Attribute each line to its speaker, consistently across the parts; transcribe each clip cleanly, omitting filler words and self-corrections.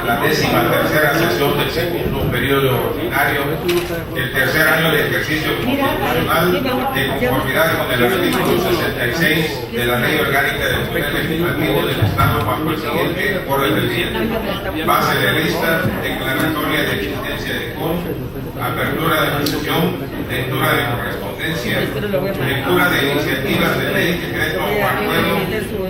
Speaker 1: La 13ª sesión del segundo periodo ordinario del tercer año de ejercicio constitucional de conformidad con el artículo 66 de la Ley Orgánica del Poder Legislativo del Estado bajo el siguiente orden del día: base de lista, declaratoria de existencia de quórum, apertura de la sesión, lectura de correspondencia, lectura de iniciativas de ley, decreto o acuerdo,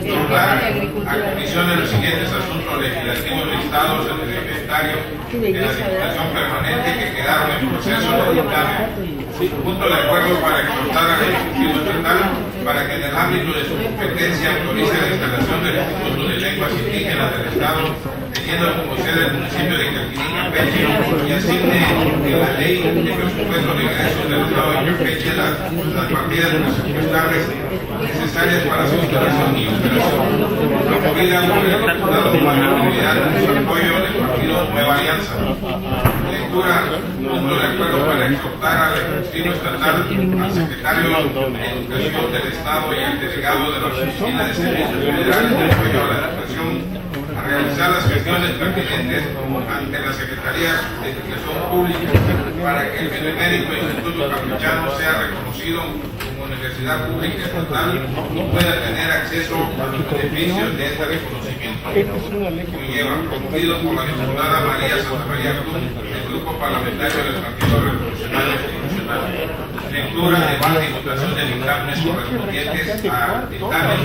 Speaker 1: nombrar a comisión de los siguientes asuntos legislativos listados en el inventario de la Diputación Permanente que quedaron en proceso de dictamen. Punto de acuerdo para exhortar al Ejecutivo Estatal para que en el ámbito de su competencia autorice la instalación del Instituto de Lenguas Indígenas del Estado, teniendo como sede el municipio de Calquiní, Campeche, y asigne en la ley de presupuesto de ingresos del Estado de Campeche las partidas presupuestales necesarias para su instalación y operación, promovida por el diputado Juan Trinidad con su apoyo del partido Nueva Alianza. Lectura, punto de acuerdo para exhortar al Ejecutivo Estatal, al Secretario de Educación del Estado y al delegado de la Oficina de Servicios Federales de apoyo a la educación a realizar las gestiones pertinentes ante la Secretaría de Educación Pública para que el Benemérito Instituto Campechano sea reconocido como universidad pública estatal y pueda tener acceso a los beneficios de este reconocimiento. Conlleva, promovido por la diputada María Santa María Cruz, del Grupo Parlamentario del Partido Revolucionario Institucional. Lectura, debate y votación de dictámenes correspondientes a dictamen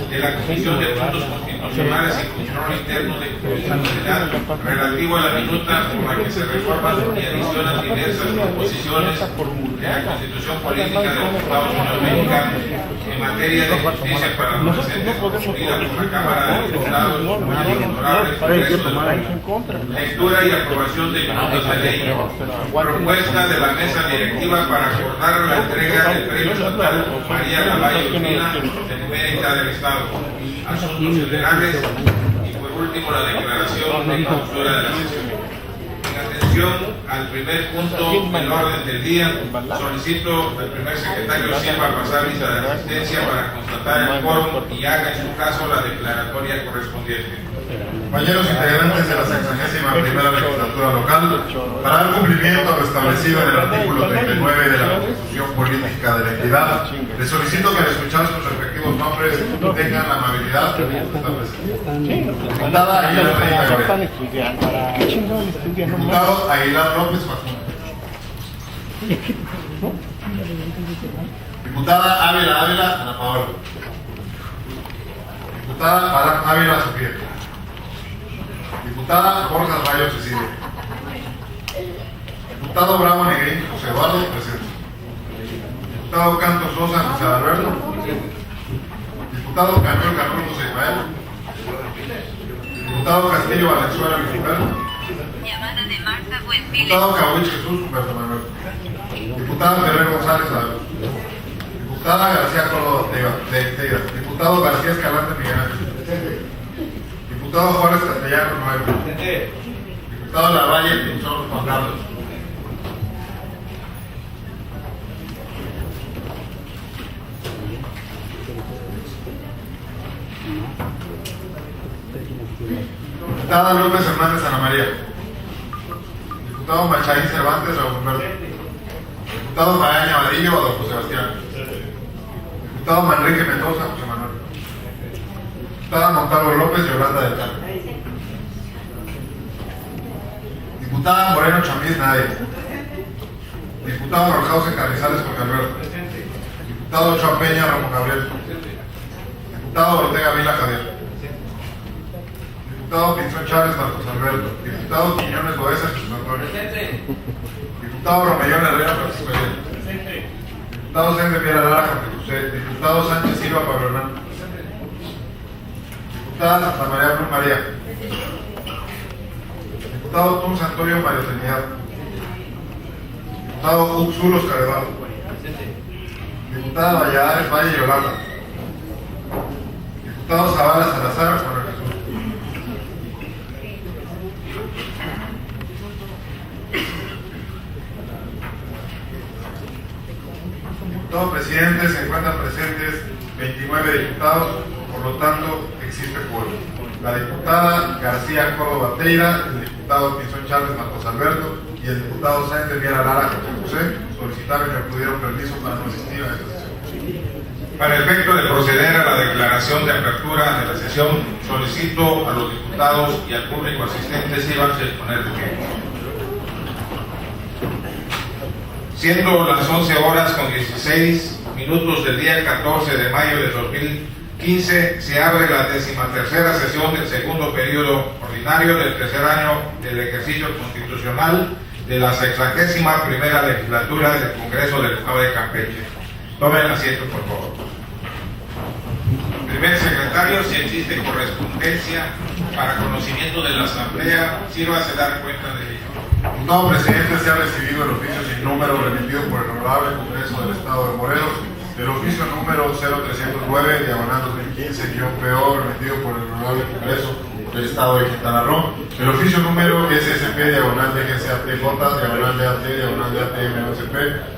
Speaker 1: de la Comisión de Puntos Constitucionales y Control Interno de Constitucionalidad relativo a la minuta por la que se reforman y adicionan diversas proposiciones de la Constitución Política de los Estados Unidos Mexicanos en materia de justicia para los presentes promovida por la Cámara de Diputados por el Honorable Congreso del País. Lectura y aprobación de minutos de ley. Propuesta de la mesa directiva para acordar la entrega del premio estatal María Lavalle Urbina de Numérica del Estado, asuntos federales y por último la declaración de clausura de la sesión. En atención al primer punto del orden del día, solicito al primer secretario Silva pasar lista de asistencia para constatar el quórum y haga en su caso la declaratoria correspondiente.
Speaker 2: Compañeros integrantes de la 61ª legislatura local, para dar cumplimiento a lo establecido en el artículo 39 de la Constitución Política de la Entidad, les solicito que al escuchar sus respectivos nombres tengan la amabilidad de estar presentes. Diputada Aguilar Diputado Aguilar López Facundo. Diputada Ávila Ana Paola. Diputada Ávila Sofía. Diputada Borja Rayo Cecilia. Diputado Bravo Negrín José Eduardo, presente. Diputado Cantos Sosa José Alberto. Diputado Canuel José Ismael. Diputado Castillo Valenzuela Luis Humberto. Diputado Cahuich Jesús Humberto Manuel. Diputado Guerrero González David. Diputada García Córdoba Teira. Diputado García Escalante Miguel Ángel. Diputado Juárez Castellano Noel. Diputado Lavalle Pinzón Juan Carlos. Diputada López Hernández Ana María. Diputado Machaín Cervantes Raúl Humberto. Diputado Magaña Vadillo Adolfo Sebastián. Diputado Manrique Mendoza José Manuel. Diputada Montalvo López Yolanda del Carmen. Diputada Moreno Chamiz Nadia. Diputado Roljausen Carrizales Jorge Alberto. Diputado Ochoa Peña Ramón Gabriel. Diputado Ortega Vila Javier. Diputado Pinzón Chávez Marcos Alberto. Diputado Quiñones Loesa Jesús Antonio. Diputado Romellón Herrera Francisco Ayala. Diputado Sánchez Viera Lara Jorge José. Diputado Sánchez Silva Pablo Hernán. Diputada Santa María Cruz María. Diputado Tun Santorio Mario Trinidad. Diputado Uxul Oscar Eduardo. Diputada Valladares Valle Yolanda. Diputado Zavala Salazar Juan Jesús. Diputado presidente, se encuentran presentes 29 diputados, por lo tanto existe quórum. la diputada García Córdoba Teira, el diputado Pinzón Charles Marcos Alberto y el diputado Sáenz Viera Lara José solicitaron y obtuvieron permiso para no asistir a esta sesión.
Speaker 1: Para el efecto de proceder a la declaración de apertura de la sesión, solicito a los diputados y al público asistente sírvanse exponer de pie. Siendo las 11 horas con 16 minutos del día 14 de mayo de 2015, se abre la 13ª sesión del segundo periodo ordinario del tercer año del ejercicio constitucional de la 61ª legislatura del Congreso del Estado de Campeche. Tomen asiento, por favor. Primer secretario, si existe correspondencia para conocimiento de la Asamblea, sírvase dar cuenta de ello.
Speaker 2: Diputado presidente, se ha recibido el oficio sin número remitido por el Honorable Congreso del Estado de Morelos, el oficio número 0309, diagonal 2015-PO, remitido por el Honorable Congreso del Estado de Quintana Roo, el oficio número SSP, diagonal DGCATJ, diagonal DAT, diagonal DATMOSP,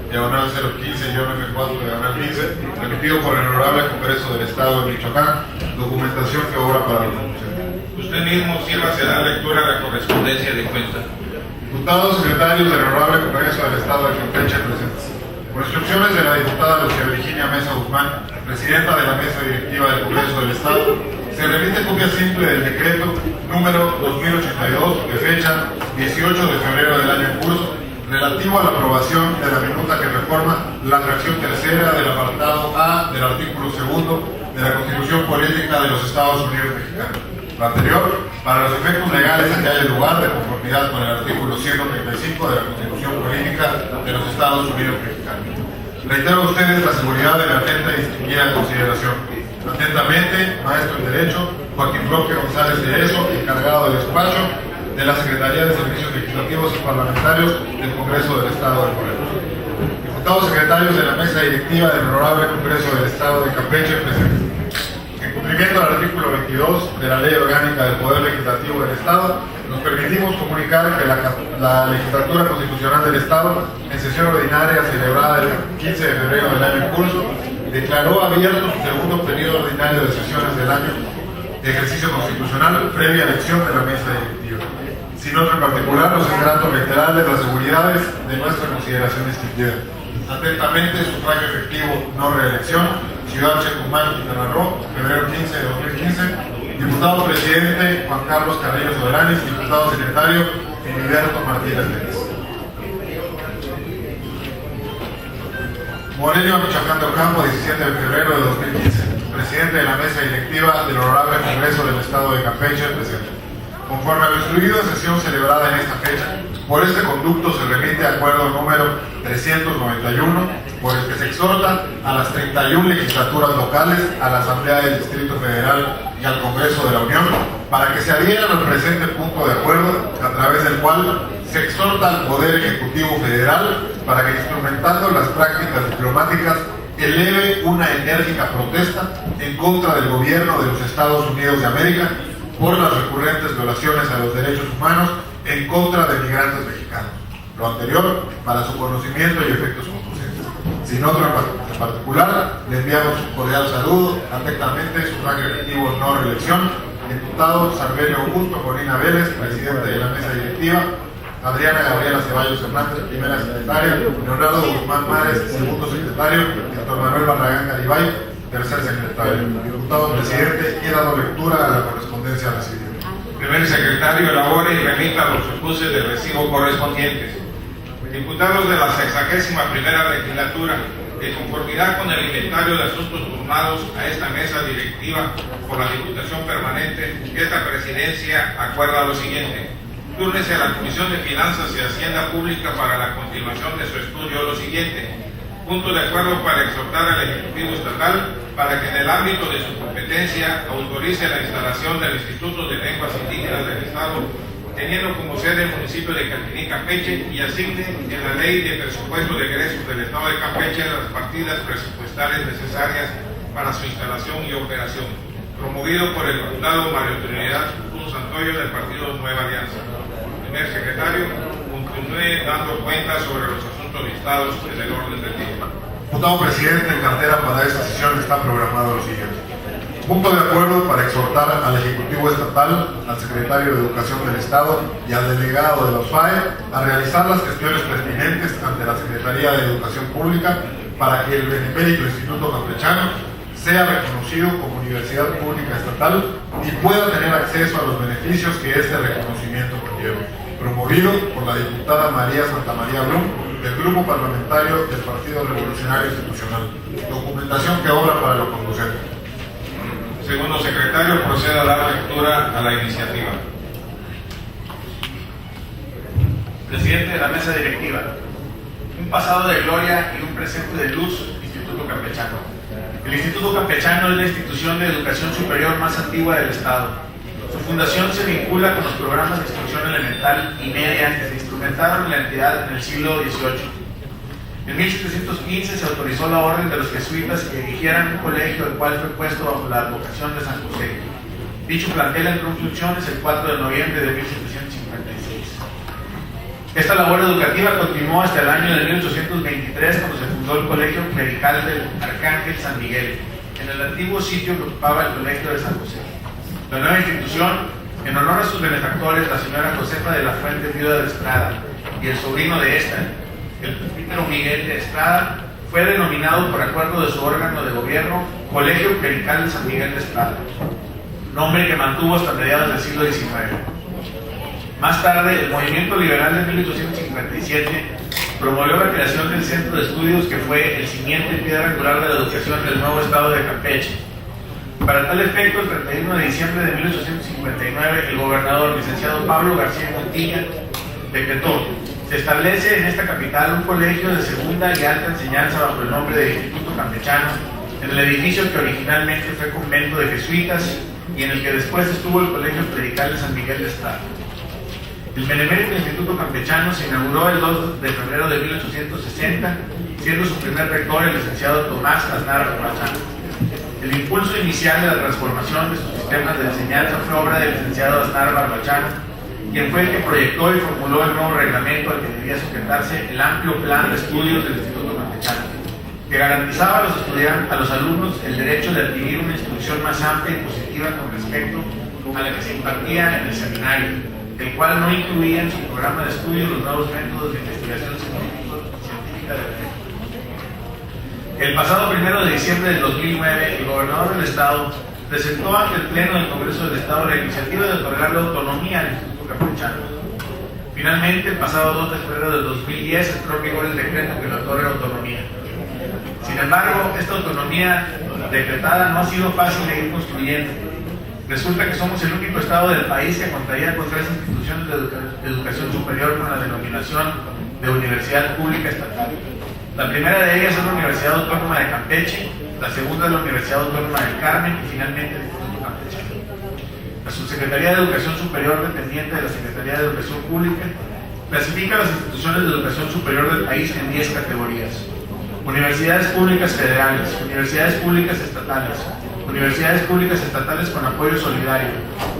Speaker 2: diagonal 015-F4, diagonal 15, remitido por el Honorable Congreso del Estado de Michoacán, documentación que obra para la Constitución.
Speaker 1: Usted mismo sírvase dar lectura a la correspondencia de cuenta.
Speaker 2: Diputados secretarios del Honorable Congreso del Estado de Campeche presentes. Por instrucciones de la diputada Lucía Virginia Mesa Guzmán, presidenta de la Mesa Directiva del Congreso del Estado, se remite copia simple del decreto número 2082 de fecha 18 de febrero del año en curso, relativo a la aprobación de la minuta que reforma la fracción tercera del apartado A del artículo 2 de la Constitución Política de los Estados Unidos Mexicanos. Lo anterior, para los efectos legales que haya lugar de conformidad con el artículo 135 de la Constitución Política de los Estados Unidos Mexicanos. Reitero a ustedes la seguridad de la atenta y distinguida consideración. Atentamente, maestro en Derecho, Joaquín Roque González de Eso, encargado del despacho de la Secretaría de Servicios Legislativos y Parlamentarios del Congreso del Estado de Morelos. Diputados secretarios de la Mesa Directiva del Honorable Congreso del Estado de Campeche presentes. En cumplimiento al artículo 22 de la Ley Orgánica del Poder Legislativo del Estado, nos permitimos comunicar que la Legislatura Constitucional del Estado, en sesión ordinaria celebrada el 15 de febrero del año en curso, declaró abierto su segundo periodo ordinario de sesiones del año de ejercicio constitucional previa elección de la Mesa Directiva. Sin otro en particular, nos es grato reiterarles las seguridades de nuestra consideración distinguida. Atentamente, sufragio efectivo, no reelección, Ciudad Checumán, Quintana Roo, febrero 15 de 2015. Diputado presidente Juan Carlos Carrillo Soberanis, diputado secretario Filiberto Martínez Pérez. Morelia, Michoacán de Ocampo, 17 de febrero de 2015. Presidente de la Mesa Directiva del Honorable Congreso del Estado de Campeche, presente. Conforme a lo instruido en sesión celebrada en esta fecha, por este conducto se remite acuerdo número 391, por el que se exhorta a las 31 legislaturas locales, a la Asamblea del Distrito Federal y al Congreso de la Unión, para que se adhieran al presente punto de acuerdo, a través del cual se exhorta al Poder Ejecutivo Federal para que, instrumentando las prácticas diplomáticas, eleve una enérgica protesta en contra del gobierno de los Estados Unidos de América por las recurrentes violaciones a los derechos humanos en contra de migrantes mexicanos. Lo anterior, para su conocimiento y efectos concluyentes. Sin otro en particular, le enviamos un cordial saludo, atentamente, sufragio efectivo, no reelección, diputado Sarvelio Augusto Corina Vélez, presidente de la Mesa Directiva, Adriana Gabriela Ceballos Hernández, primera secretaria, Leonardo Guzmán Mares, segundo secretario, Víctor Manuel Barragán Garibay, tercer secretario. Diputado presidente, he dado lectura a la correspondencia recibida.
Speaker 1: Primer secretario, elabore y remita los acuses de recibo correspondientes. Diputados de la 61ª legislatura, de conformidad con el inventario de asuntos turnados a esta mesa directiva por la Diputación Permanente, esta presidencia acuerda lo siguiente. Túrnese a la Comisión de Finanzas y Hacienda Pública para la continuación de su estudio lo siguiente. Punto de acuerdo para exhortar al Ejecutivo Estatal para que en el ámbito de su competencia autorice la instalación del Instituto de Lenguas Indígenas del Estado, teniendo como sede el municipio de Calquiní, Campeche, y asigne en la Ley de Presupuesto de Egresos del Estado de Campeche las partidas presupuestales necesarias para su instalación y operación. Promovido por el diputado Mario Trinidad Cruz Santoyo del Partido Nueva Alianza. Primer secretario, continúe dando cuenta sobre los asuntos listados en el orden del día.
Speaker 2: Diputado presidente, en cartera para esta sesión está programado lo siguiente. Punto de acuerdo para exhortar al Ejecutivo Estatal, al Secretario de Educación del Estado y al Delegado de la USFAE a realizar las gestiones pertinentes ante la Secretaría de Educación Pública para que el Benemérito Instituto Campechano sea reconocido como Universidad Pública Estatal y pueda tener acceso a los beneficios que este reconocimiento conlleva. Promovido por la diputada María Santamaría Blum, del Grupo Parlamentario del Partido Revolucionario Institucional. Documentación que obra para lo conducente.
Speaker 1: Segundo secretario, proceda a dar lectura a la iniciativa.
Speaker 3: Presidente de la mesa directiva, un pasado de gloria y un presente de luz, Instituto Campechano. El Instituto Campechano es la institución de educación superior más antigua del Estado. Su fundación se vincula con los programas de instrucción elemental y media que se instrumentaron en la entidad en el siglo XVIII. En 1715 se autorizó la orden de los jesuitas que dirigieran un colegio, el cual fue puesto bajo la advocación de San José. Dicho plantel entró en funciones el 4 de noviembre de 1756. Esta labor educativa continuó hasta el año de 1823, cuando se fundó el Colegio Clerical del Arcángel San Miguel, en el antiguo sitio que ocupaba el Colegio de San José. La nueva institución, en honor a sus benefactores, la señora Josefa de la Fuente, viuda de Estrada, y el sobrino de esta, el presbítero Miguel de Estrada, fue denominado por acuerdo de su órgano de gobierno Colegio Clerical de San Miguel de Estrada, nombre que mantuvo hasta mediados del siglo XIX. Más tarde, el movimiento liberal de 1857 promovió la creación del centro de estudios que fue el cimiento y piedra angular de la educación del nuevo estado de Campeche. Para tal efecto, el 31 de diciembre de 1859, el gobernador, licenciado Pablo García Montilla, decretó: se establece en esta capital un colegio de segunda y alta enseñanza bajo el nombre de Instituto Campechano, en el edificio que originalmente fue convento de jesuitas y en el que después estuvo el Colegio Clerical de San Miguel de Estrada. El Benemérito Instituto Campechano se inauguró el 2 de febrero de 1860, siendo su primer rector el licenciado Tomás Aznar Barbachano. El impulso inicial de la transformación de sus sistemas de enseñanza fue obra del licenciado Aznar Barbachano, quien fue el que proyectó y formuló el nuevo reglamento al que debía sujetarse el amplio plan de estudios del Instituto Campechano, que garantizaba a los alumnos el derecho de adquirir una instrucción más amplia y positiva con respecto a la que se impartía en el seminario, el cual no incluía en su programa de estudio los nuevos métodos de investigación científica de la fe. El pasado 1 de diciembre del 2009, el gobernador del Estado presentó ante el Pleno del Congreso del Estado la iniciativa de otorgarle autonomía al Instituto Campechano. Finalmente, el pasado 2 de febrero del 2010, entró en vigor el decreto que le otorga autonomía. Sin embargo, esta autonomía decretada no ha sido fácil de ir construyendo. Resulta que somos el único estado del país que contaría con 3 instituciones de educación superior con la denominación de Universidad Pública Estatal. La primera de ellas es la Universidad Autónoma de Campeche, la segunda es la Universidad Autónoma del Carmen y finalmente el Instituto Campechano. La Subsecretaría de Educación Superior, dependiente de la Secretaría de Educación Pública, clasifica las instituciones de educación superior del país en 10 categorías: universidades públicas federales, universidades públicas estatales, universidades públicas estatales con apoyo solidario,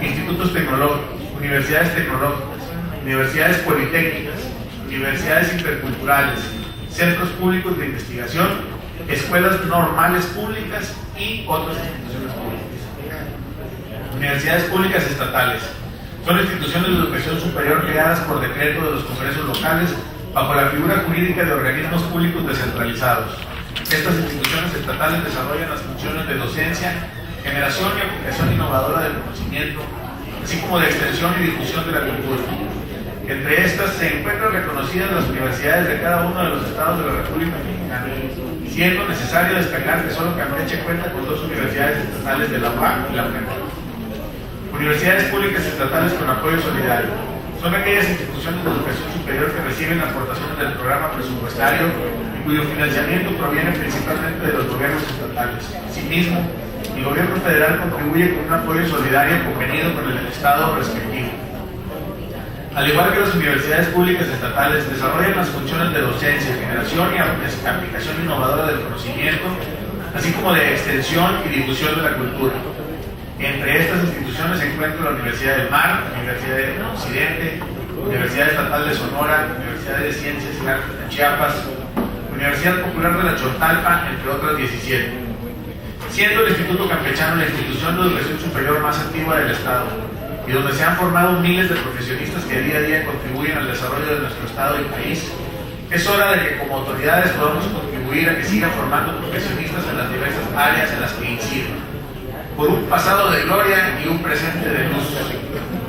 Speaker 3: institutos tecnológicos, universidades tecnológicas, universidades politécnicas, universidades interculturales, centros públicos de investigación, escuelas normales públicas y otras instituciones públicas. Universidades públicas estatales son instituciones de educación superior creadas por decreto de los congresos locales bajo la figura jurídica de organismos públicos descentralizados. Estas instituciones estatales desarrollan las funciones de docencia, generación y aplicación innovadora del conocimiento, así como de extensión y difusión de la cultura. Entre estas se encuentran reconocidas las universidades de cada uno de los estados de la República Mexicana, siendo necesario destacar que solo Campeche cuenta con 2 universidades estatales de la UAC y la UNED. Universidades públicas estatales con apoyo solidario son aquellas instituciones de educación superior que reciben aportaciones del programa presupuestario y cuyo financiamiento proviene principalmente de los gobiernos estatales. Asimismo, el gobierno federal contribuye con un apoyo solidario convenido con el estado respectivo. Al igual que las universidades públicas estatales, desarrollan las funciones de docencia, generación y aplicación innovadora del conocimiento, así como de extensión y difusión de la cultura. Entre estas instituciones se encuentra la Universidad del Mar, la Universidad del Occidente, Universidad Estatal de Sonora, Universidad de Ciencias y Artes de Chiapas, Universidad Popular de la Chontalpa, entre otras 17. siendo el Instituto Campechano la institución de educación superior más antigua del Estado y donde se han formado miles de profesionistas que día a día contribuyen al desarrollo de nuestro Estado y país. Es hora de que como autoridades podamos contribuir a que sigan formando profesionistas en las diversas áreas en las que inciden. Por un pasado de gloria y un presente de luz.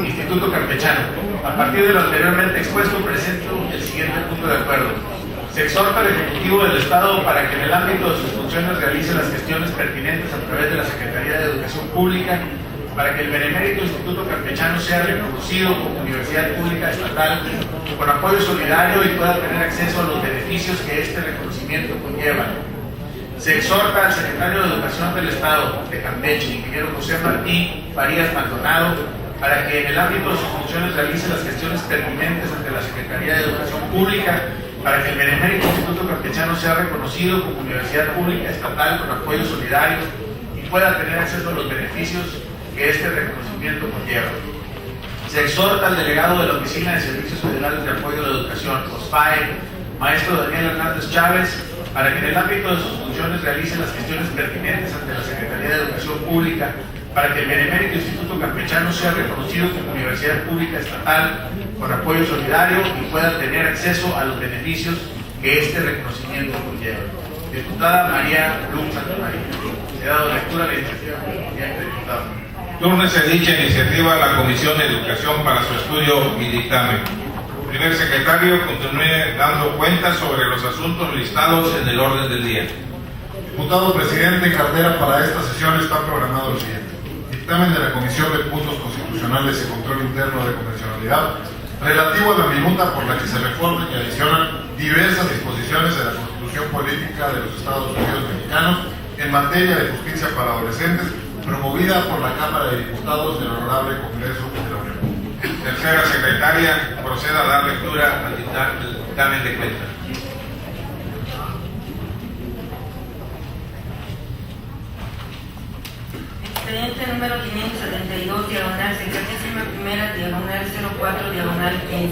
Speaker 3: Instituto Campechano. A partir de lo anteriormente expuesto, presento el siguiente punto de acuerdo. Se exhorta al Ejecutivo del Estado para que en el ámbito de sus funciones realice las gestiones pertinentes a través de la Secretaría de Educación Pública para que el Benemérito Instituto Campechano sea reconocido como universidad pública estatal con apoyo solidario y pueda tener acceso a los beneficios que este reconocimiento conlleva. Se exhorta al Secretario de Educación del Estado de Campeche, ingeniero José Martín Farías Maldonado, para que en el ámbito de sus funciones realice las gestiones pertinentes ante la Secretaría de Educación Pública para que el Benemérito Instituto Campechano sea reconocido como universidad pública estatal con apoyo solidario y pueda tener acceso a los beneficios que este reconocimiento conlleva. Se exhorta al delegado de la Oficina de Servicios Federales de Apoyo a la Educación, OSFAE, maestro Daniel Hernández Chávez, para que en el ámbito de sus funciones realice las gestiones pertinentes ante la Secretaría de Educación Pública para que el Benemérito Instituto Campechano sea reconocido como universidad pública estatal con apoyo solidario y pueda tener acceso a los beneficios que este reconocimiento conlleva. Diputada María Blum Santamaría. Se ha dado lectura a la iniciativa correspondiente, diputado.
Speaker 1: Túrnese dicha iniciativa a la Comisión de Educación para su estudio y dictamen. Primer secretario, continúe dando cuenta sobre los asuntos listados en el orden del día.
Speaker 2: Diputado presidente, en cartera para esta sesión está programado lo siguiente. Dictamen de la Comisión de Puntos Constitucionales y Control Interno de Convencionalidad relativo a la minuta por la que se reforman y adicionan diversas disposiciones de la Constitución Política de los Estados Unidos Mexicanos en materia de justicia para adolescentes, promovida por la Cámara de Diputados del Honorable Congreso de la Unión.
Speaker 1: Tercera secretaria, proceda a dar lectura al dictamen de cuenta.
Speaker 4: Expediente número 572, diagonal 61ª, diagonal 04, diagonal 15.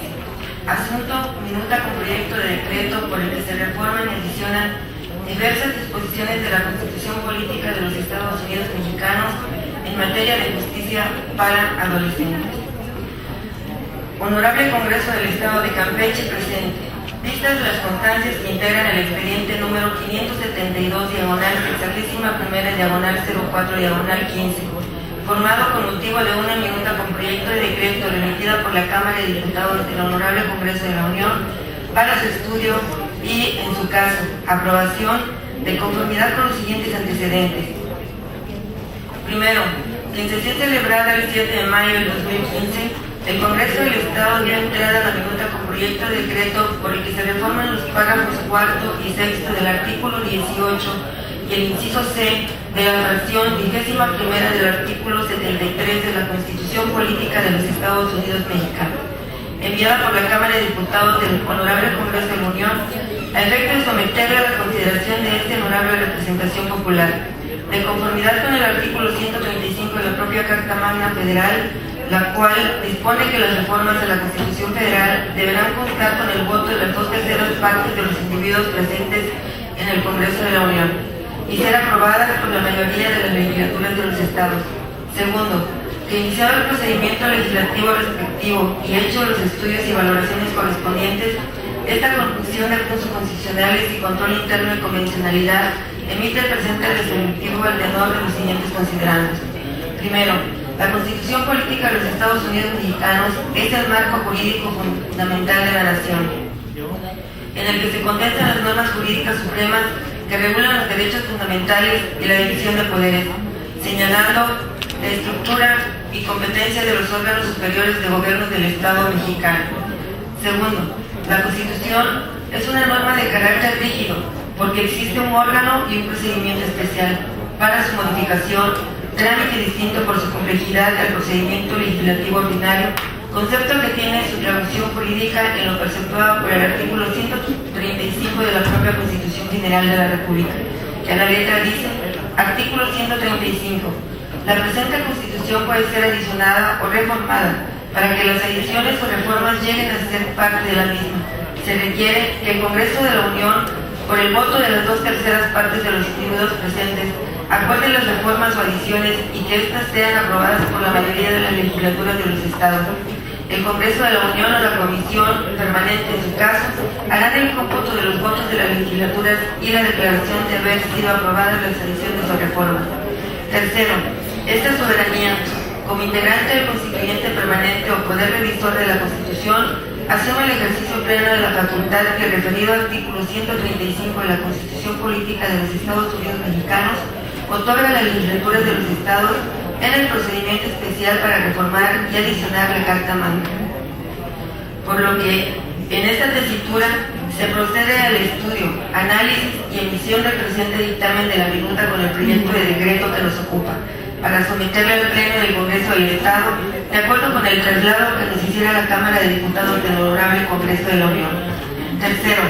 Speaker 4: Asunto, minuta con proyecto de decreto por el que se reforman y adicionan diversas disposiciones de la Constitución Política de los Estados Unidos Mexicanos en materia de justicia para adolescentes. Honorable Congreso del Estado de Campeche presente. Vistas las constancias que integran el expediente número 572, diagonal 61ª, diagonal 04, diagonal 15, formado con motivo de una minuta con proyecto de decreto remitida por la Cámara de Diputados del Honorable Congreso de la Unión para su estudio y, en su caso, aprobación de conformidad con los siguientes antecedentes. Primero, que en sesión celebrada el 7 de mayo del 2015, el Congreso del Estado dio entrada a la minuta con proyecto de decreto por el que se reforman los párrafos 4 y 6 del artículo 18 y el inciso C de la fracción 21ª del artículo 73 de la Constitución Política de los Estados Unidos Mexicanos, enviada por la Cámara de Diputados del Honorable Congreso de la Unión, a efecto de someterla a la consideración de esta honorable representación popular, de conformidad con el artículo 135 de la propia Carta Magna Federal, la cual dispone que las reformas de la Constitución Federal deberán constar con el voto de las 2/3 partes de los individuos presentes en el Congreso de la Unión y ser aprobadas por la mayoría de las legislaturas de los estados. Segundo, que iniciado el procedimiento legislativo respectivo y hecho los estudios y valoraciones correspondientes, esta Comisión de Asuntos Constitucionales y Control Interno y Convencionalidad emite el presente resolutivo al tenor de los siguientes considerandos. Primero, la Constitución Política de los Estados Unidos Mexicanos es el marco jurídico fundamental de la nación, en el que se condensan las normas jurídicas supremas que regulan los derechos fundamentales y la división de poderes, señalando la estructura y competencia de los órganos superiores de gobierno del Estado mexicano. Segundo, la Constitución es una norma de carácter rígido, porque existe un órgano y un procedimiento especial para su modificación, trámite distinto por su complejidad al procedimiento legislativo ordinario, concepto que tiene su traducción jurídica en lo perceptuado por el artículo 135 de la propia Constitución General de la República, que a la letra dice: artículo 135. La presente Constitución puede ser adicionada o reformada. Para que las adiciones o reformas lleguen a ser parte de la misma, se requiere que el Congreso de la Unión, por el voto de las 2/3 partes de los individuos presentes, acuerde las reformas o adiciones y que éstas sean aprobadas por la mayoría de las legislaturas de los estados. El Congreso de la Unión o la Comisión Permanente, en su caso, harán el cómputo de los votos de las legislaturas y la declaración de haber sido aprobadas las adiciones o reformas. Tercero, esta soberanía, como integrante del Constituyente Permanente o Poder Revisor de la Constitución, asume el ejercicio pleno de la facultad que el referido artículo 135 de la Constitución Política de los Estados Unidos Mexicanos otorga a las legislaturas de los estados en el procedimiento especial para reformar y adicionar la Carta Magna. Por lo que, en esta tesitura, se procede al estudio, análisis y emisión del presente dictamen de la minuta con el proyecto de decreto que nos ocupa, para someterle al Pleno del Congreso del Estado, de acuerdo con el traslado que nos hiciera la Cámara de Diputados del Honorable Congreso de la Unión. Tercero,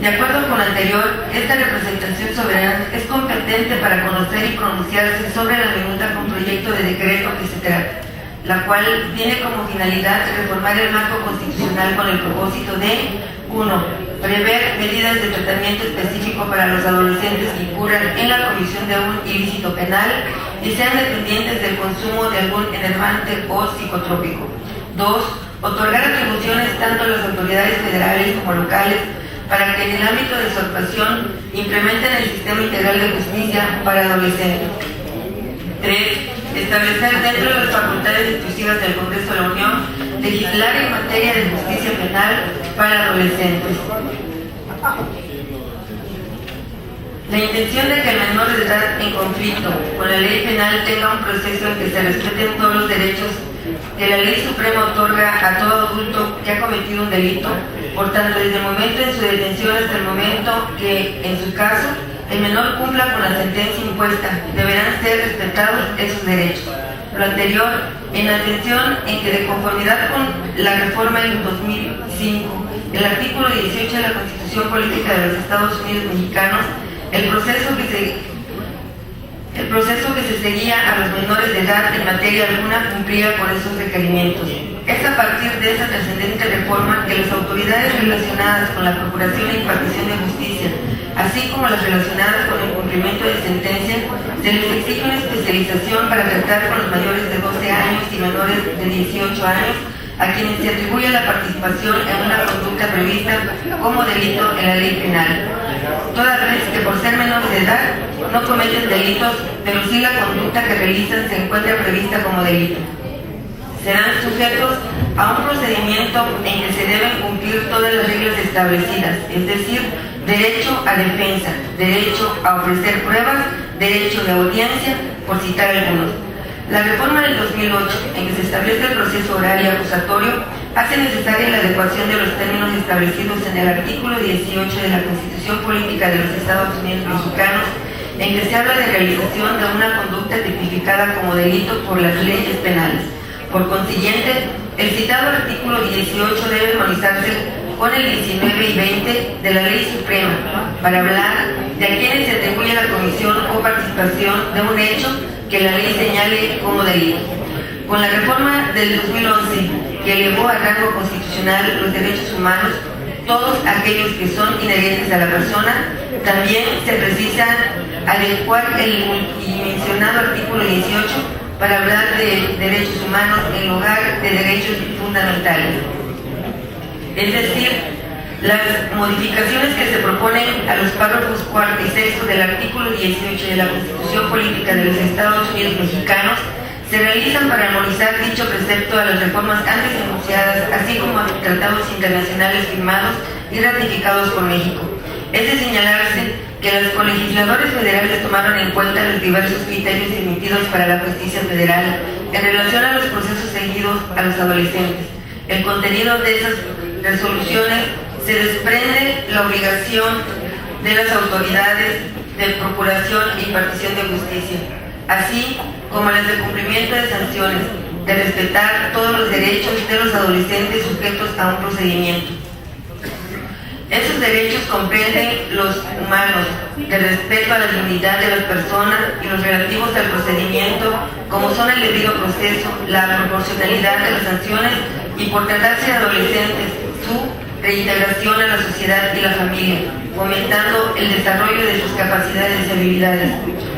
Speaker 4: de acuerdo con lo anterior, esta representación soberana es competente para conocer y pronunciarse sobre la minuta con proyecto de decreto que se trata, la cual tiene como finalidad reformar el marco constitucional con el propósito de 1. Prever medidas de tratamiento específico para los adolescentes que incurran en la comisión de un ilícito penal y sean dependientes del consumo de algún enervante o psicotrópico. 2. Otorgar atribuciones tanto a las autoridades federales como locales para que en el ámbito de su actuación implementen el sistema integral de justicia para adolescentes. 3. Establecer dentro de las facultades exclusivas del Congreso de la Unión legislar en materia de justicia penal para adolescentes. La intención de que el menor de edad en conflicto con la ley penal tenga un proceso en que se respeten todos los derechos que la ley suprema otorga a todo adulto que ha cometido un delito, por tanto desde el momento en su detención hasta el momento que, en su caso, el menor cumpla con la sentencia impuesta, deberán ser respetados esos derechos. Lo anterior, en atención en que, de conformidad con la reforma del 2005, el artículo 18 de la Constitución Política de los Estados Unidos Mexicanos, el proceso que se seguía a los menores de edad en materia alguna cumplía con esos requerimientos. Es a partir de esa trascendente reforma que las autoridades relacionadas con la procuración e impartición de justicia, así como las relacionadas con el cumplimiento de sentencia, se les exige una especialización para tratar con los mayores de 12 años y menores de 18 años, a quienes se atribuye la participación en una conducta prevista como delito en la ley penal, toda vez que por ser menores de edad no cometen delitos, pero sí la conducta que realizan se encuentra prevista como delito. Serán sujetos a un procedimiento en que se deben cumplir todas las reglas establecidas, es decir, derecho a defensa, derecho a ofrecer pruebas, derecho de audiencia, por citar algunos. La reforma del 2008, en que se establece el proceso oral y acusatorio, hace necesaria la adecuación de los términos establecidos en el artículo 18 de la Constitución Política de los Estados Unidos Mexicanos, en que se habla de realización de una conducta tipificada como delito por las leyes penales. Por consiguiente, el citado artículo 18 debe armonizarse con el 19 y 20 de la Ley Suprema, para hablar de a quienes se atribuye la comisión o participación de un hecho que la ley señale como delito. Con la reforma del 2011, que elevó a rango constitucional los derechos humanos, todos aquellos que son inherentes a la persona, también se precisa adecuar el mencionado artículo 18 para hablar de derechos humanos en lugar de derechos fundamentales. Es decir, las modificaciones que se proponen a los párrafos 4 y 6 del artículo 18 de la Constitución Política de los Estados Unidos Mexicanos se realizan para armonizar dicho precepto a las reformas antes enunciadas, así como a tratados internacionales firmados y ratificados por México. Es de señalarse que los colegisladores federales tomaron en cuenta los diversos criterios emitidos para la justicia federal en relación a los procesos seguidos a los adolescentes. El contenido de esas resoluciones se desprende la obligación de las autoridades de procuración y impartición de justicia, así como las de cumplimiento de sanciones, de respetar todos los derechos de los adolescentes sujetos a un procedimiento. Esos derechos comprenden los humanos, de respeto a la dignidad de las personas y los relativos al procedimiento, como son el debido proceso, la proporcionalidad de las sanciones y, por tratarse de adolescentes, su reintegración a la sociedad y la familia, fomentando el desarrollo de sus capacidades y habilidades.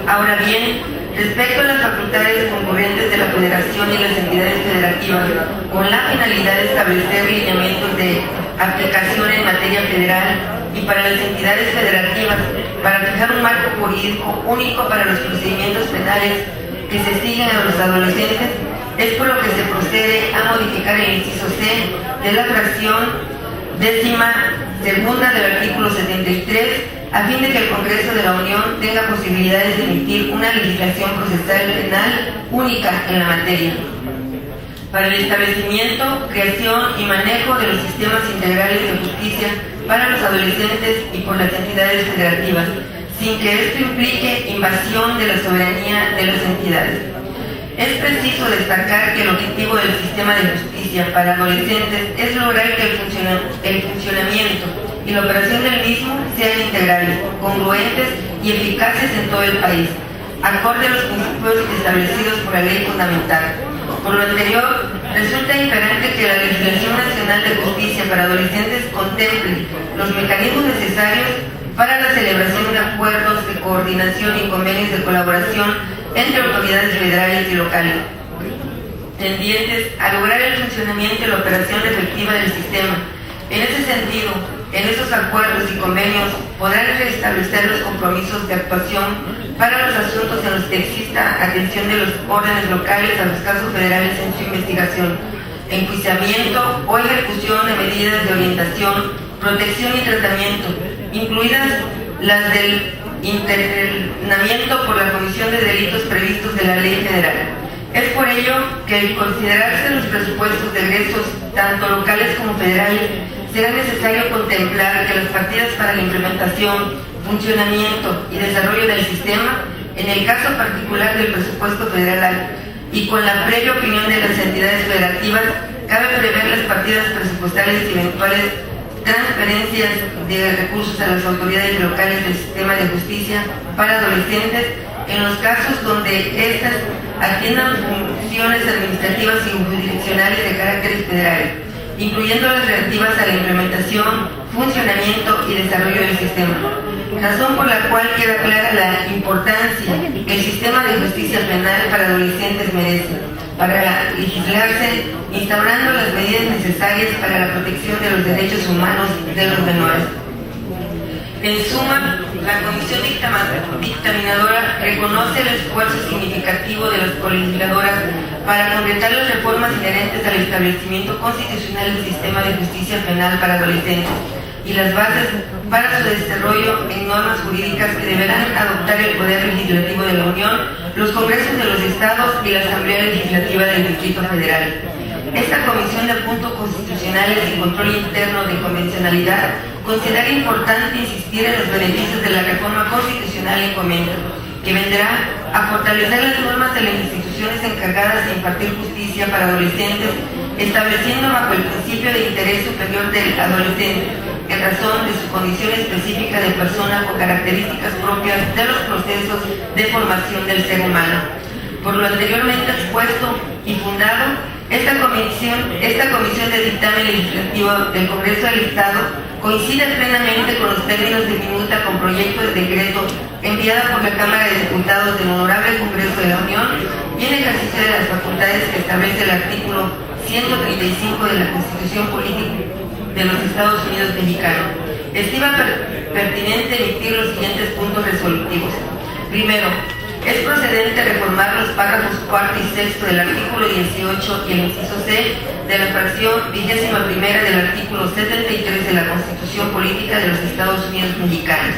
Speaker 4: Ahora bien, respecto a las facultades concurrentes de la Federación y las entidades federativas, con la finalidad de establecer lineamientos de aplicación en materia federal y para las entidades federativas, para fijar un marco jurídico único para los procedimientos penales que se siguen a los adolescentes, es por lo que se procede a modificar el inciso C de la fracción 12ª del artículo 73, a fin de que el Congreso de la Unión tenga posibilidades de emitir una legislación procesal penal única en la materia, para el establecimiento, creación y manejo de los sistemas integrales de justicia para los adolescentes y por las entidades federativas, sin que esto implique invasión de la soberanía de las entidades. Es preciso destacar que el objetivo del sistema de justicia para adolescentes es lograr que el funcionamiento y la operación del mismo sean integrales, congruentes y eficaces en todo el país, acorde a los principios establecidos por la ley fundamental. Por lo anterior, resulta imperante que la legislación nacional de justicia para adolescentes contemple los mecanismos necesarios para la celebración de acuerdos de coordinación y convenios de colaboración entre autoridades federales y locales, tendientes a lograr el funcionamiento y la operación efectiva del sistema. En ese sentido, en esos acuerdos y convenios podrán restablecer los compromisos de actuación para los asuntos en los que exista atención de los órdenes locales a los casos federales en su investigación, enjuiciamiento o ejecución de medidas de orientación, protección y tratamiento, incluidas las del internamiento por la comisión de delitos previstos de la ley federal. Es por ello que al considerarse los presupuestos de egresos, tanto locales como federales, será necesario contemplar que las partidas para la implementación, funcionamiento y desarrollo del sistema, en el caso particular del presupuesto federal y con la previa opinión de las entidades federativas, cabe prever las partidas presupuestales y eventuales transferencias de recursos a las autoridades locales del sistema de justicia para adolescentes en los casos donde éstas atiendan funciones administrativas y jurisdiccionales de carácter federal, incluyendo las relativas a la implementación, funcionamiento y desarrollo del sistema. Razón por la cual queda clara la importancia que el sistema de justicia penal para adolescentes merece, para legislarse, instaurando las medidas necesarias para la protección de los derechos humanos de los menores. En suma, la Comisión Dictaminadora reconoce el esfuerzo significativo de las colegisladoras para concretar las reformas inherentes al establecimiento constitucional del sistema de justicia penal para adolescentes y las bases para su desarrollo en normas jurídicas que deberán adoptar el Poder Legislativo de la Unión, los Congresos de los Estados y la Asamblea Legislativa del Distrito Federal. Esta Comisión de Puntos Constitucionales y Control Interno de Convencionalidad considera importante insistir en los beneficios de la reforma constitucional en comento, que vendrá a fortalecer las normas de las instituciones encargadas de impartir justicia para adolescentes, estableciendo bajo el principio de interés superior del adolescente, en razón de su condición específica de persona con características propias de los procesos de formación del ser humano. Por lo anteriormente expuesto y fundado, esta comisión de dictamen legislativo del Congreso del Estado coincide plenamente con los términos de minuta con proyecto de decreto enviada por la Cámara de Diputados del Honorable Congreso de la Unión y en ejercicio de las facultades que establece el artículo 135 de la Constitución Política de los Estados Unidos Mexicanos. Estima pertinente emitir los siguientes puntos resolutivos. Primero, es procedente reformar los párrafos 4 y 6 del artículo 18 y el inciso C de la fracción 21ª del artículo 73 de la Constitución Política de los Estados Unidos Mexicanos.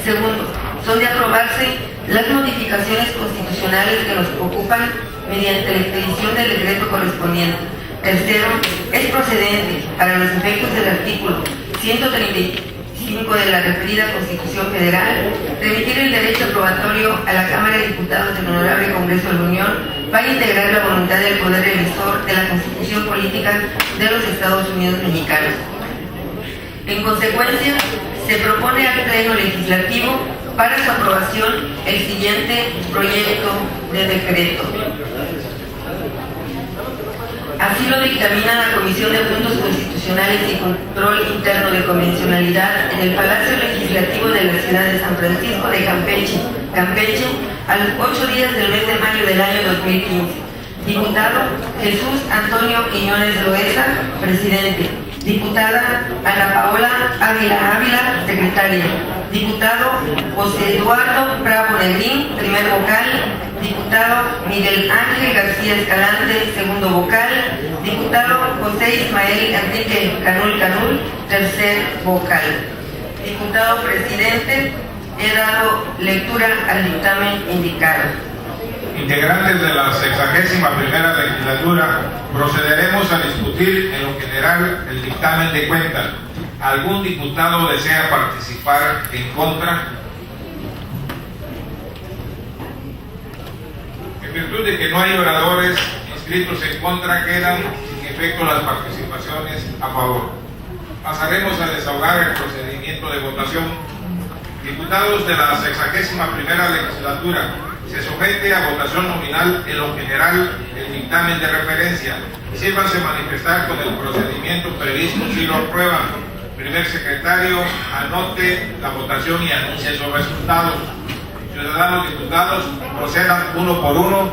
Speaker 4: Segundo, son de aprobarse las modificaciones constitucionales que nos ocupan mediante la expedición del decreto correspondiente. Tercero, es procedente, para los efectos del artículo 135 de la referida Constitución Federal, remitir el derecho aprobatorio a la Cámara de Diputados del Honorable Congreso de la Unión para integrar la voluntad del Poder Revisor de la Constitución Política de los Estados Unidos Mexicanos. En consecuencia, se propone al Pleno Legislativo para su aprobación el siguiente proyecto de decreto. Así lo dictamina la Comisión de Puntos Constitucionales Constitucionales y Control Interno de Convencionalidad en el Palacio Legislativo de la ciudad de San Francisco de Campeche, a los 8 días del mes de mayo del año 2015. Diputado Jesús Antonio Quiñones Loesa, presidente. Diputada Ana Paola Ávila, secretaria. Diputado José Eduardo Bravo Negrín, primer vocal. Diputado Miguel Ángel García Escalante, segundo vocal. Diputado José Ismael Enrique Canul, tercer vocal. Diputado presidente, he dado lectura al dictamen indicado.
Speaker 1: Integrantes de la 61ª legislatura, procederemos a discutir en lo general el dictamen de cuentas. ¿Algún diputado desea participar en contra? En virtud de que no hay oradores inscritos en contra, quedan sin efecto las participaciones a favor. Pasaremos a desahogar el procedimiento de votación. Diputados de la 61ª legislatura, se somete a votación nominal en lo general el dictamen de referencia. Sírvanse manifestar con el procedimiento previsto si lo aprueban. Primer secretario, anote la votación y anuncie sus resultados. Ciudadanos diputados, procedan uno por uno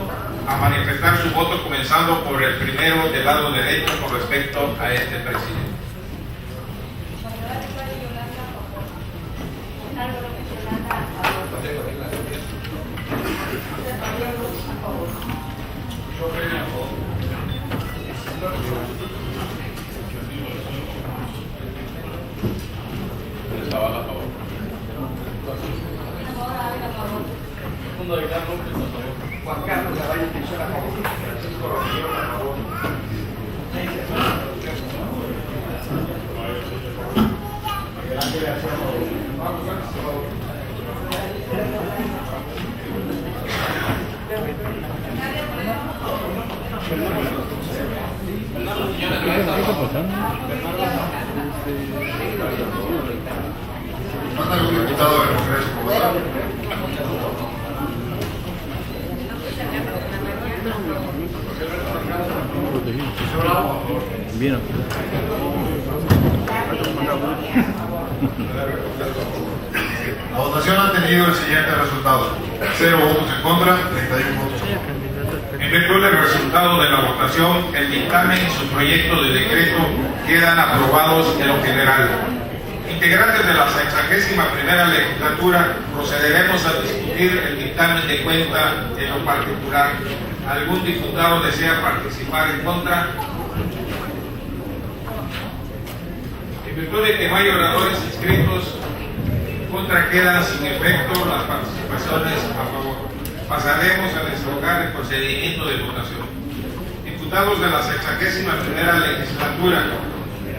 Speaker 1: a manifestar su voto, comenzando por el primero del lado derecho con respecto a este presidente.
Speaker 5: Juan Carlos Lavalle Pinzón a favor. Francisco Romero a favor. Miguel Ángel García a favor.
Speaker 2: ¿Falta algún diputado del Congreso por votar?
Speaker 6: Bien.
Speaker 2: La votación ha tenido el siguiente resultado: 0 votos en contra, 31 votos a favor.
Speaker 1: En virtud del resultado de la votación, el dictamen y su proyecto de decreto quedan aprobados en lo general. Integrantes de la 61ª legislatura, procederemos a discutir el dictamen de cuenta en lo particular. ¿Algún diputado desea participar en contra? En virtud de que no hay oradores inscritos, en contra quedan sin efecto las participaciones a favor. Pasaremos a desahogar el procedimiento de votación. Diputados de la 61ª legislatura,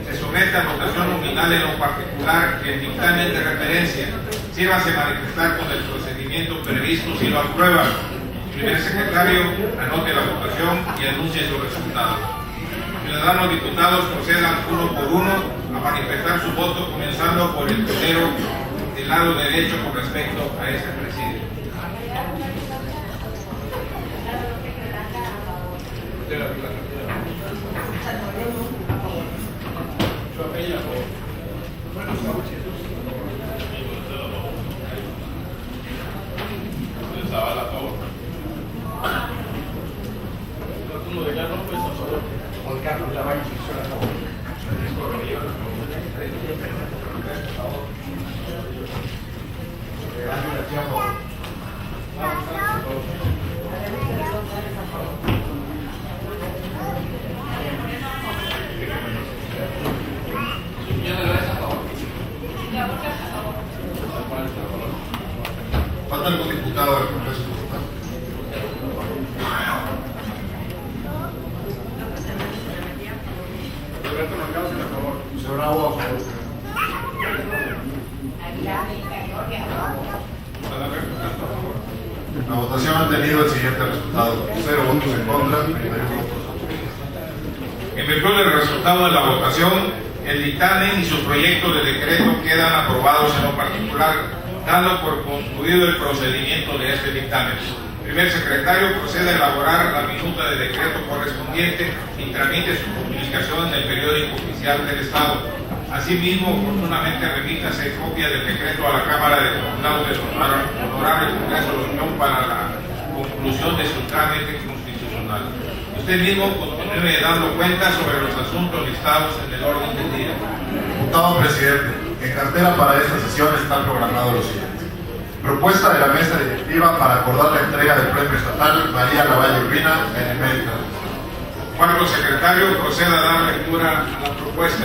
Speaker 1: se somete a votación nominal en lo particular el dictamen de referencia. Sírvase manifestar con el procedimiento previsto si lo aprueba. Primer secretario, anote la votación y anuncie su resultado. Ciudadanos diputados, procedan uno por uno a manifestar su voto, comenzando por el primero del lado derecho con respecto a este presidio.
Speaker 5: Juan Carlos Lavalle Pinzón a favor. Francisco Romero a favor. Miguel Ángel García a favor.
Speaker 2: ¿Falta algún diputado del Congreso por votar?
Speaker 5: Roberto Mercado a favor.
Speaker 2: José Bravo a favor. La votación ha tenido el siguiente resultado: 0 votos en contra, 31 votos a favor.
Speaker 1: En virtud del resultado de la votación, el dictamen y su proyecto de decreto quedan aprobados en lo particular, dando por concluido el procedimiento de este dictamen. Primer secretario, procede a elaborar la minuta de decreto correspondiente y tramite su publicación en el periódico oficial del Estado. Asimismo, oportunamente remítase copia del decreto a la Cámara de Diputados del Honorable Congreso de la Unión para la conclusión de su trámite constitucional. Usted mismo continúe dando cuenta sobre los asuntos listados en el orden del día.
Speaker 2: Diputado presidente, en cartera para esta sesión está programado lo siguiente. Propuesta de la mesa directiva para acordar la entrega del premio estatal María Lavalle Urbina Benemérita.
Speaker 1: Cuarto secretario, proceda a dar lectura a la propuesta.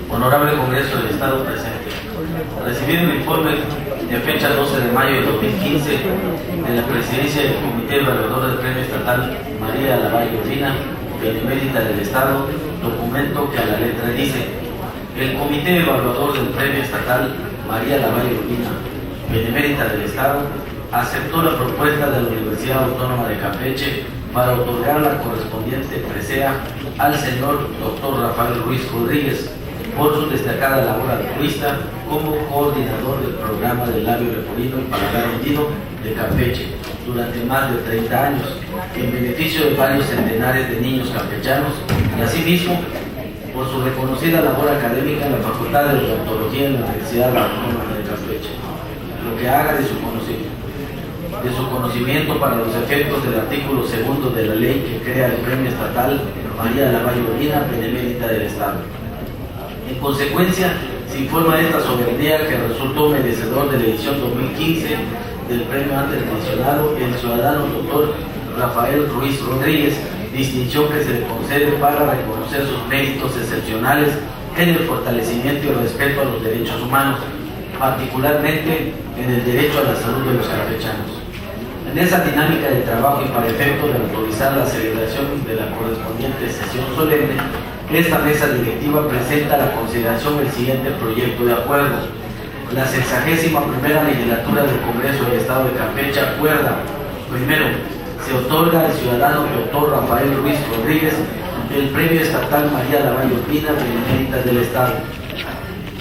Speaker 6: Honorable Congreso del Estado presente. Recibido el informe de fecha 12 de mayo de 2015 de la presidencia del Comité Evaluador del Premio Estatal María Lavalle Urbina Benemérita del Estado, documento que a la letra dice: el Comité Evaluador del Premio Estatal María Lavalle Urbina Benemérita del Estado aceptó la propuesta de la Universidad Autónoma de Campeche para otorgar la correspondiente presea al señor Dr. Rafael Ruiz Rodríguez por su destacada labor altruista como coordinador del programa del labio leporino y paladar hendido de Campeche durante más de 30 años, en beneficio de varios centenares de niños campechanos, y asimismo por su reconocida labor académica en la Facultad de Odontología en la Universidad Autónoma de Campeche, lo que haga de su conocimiento para los efectos del artículo 2 de la ley que crea el Premio Estatal María Lavalle Urbina Benemérita del Estado. En consecuencia, se informa esta soberanía que resultó merecedor de la edición 2015 del premio antes mencionado el ciudadano Dr. Rafael Ruiz Rodríguez, distinción que se le concede para reconocer sus méritos excepcionales en el fortalecimiento y respeto a los derechos humanos, particularmente en el derecho a la salud de los campechanos. En esa dinámica de trabajo y para efecto de autorizar la celebración de la correspondiente sesión solemne, esta mesa directiva presenta a la consideración el siguiente proyecto de acuerdo. La 61ª legislatura del Congreso del Estado de Campeche acuerda: primero, se otorga al ciudadano Dr. Rafael Ruiz Rodríguez el Premio Estatal María Lavalle Urbina Benemérita del Estado.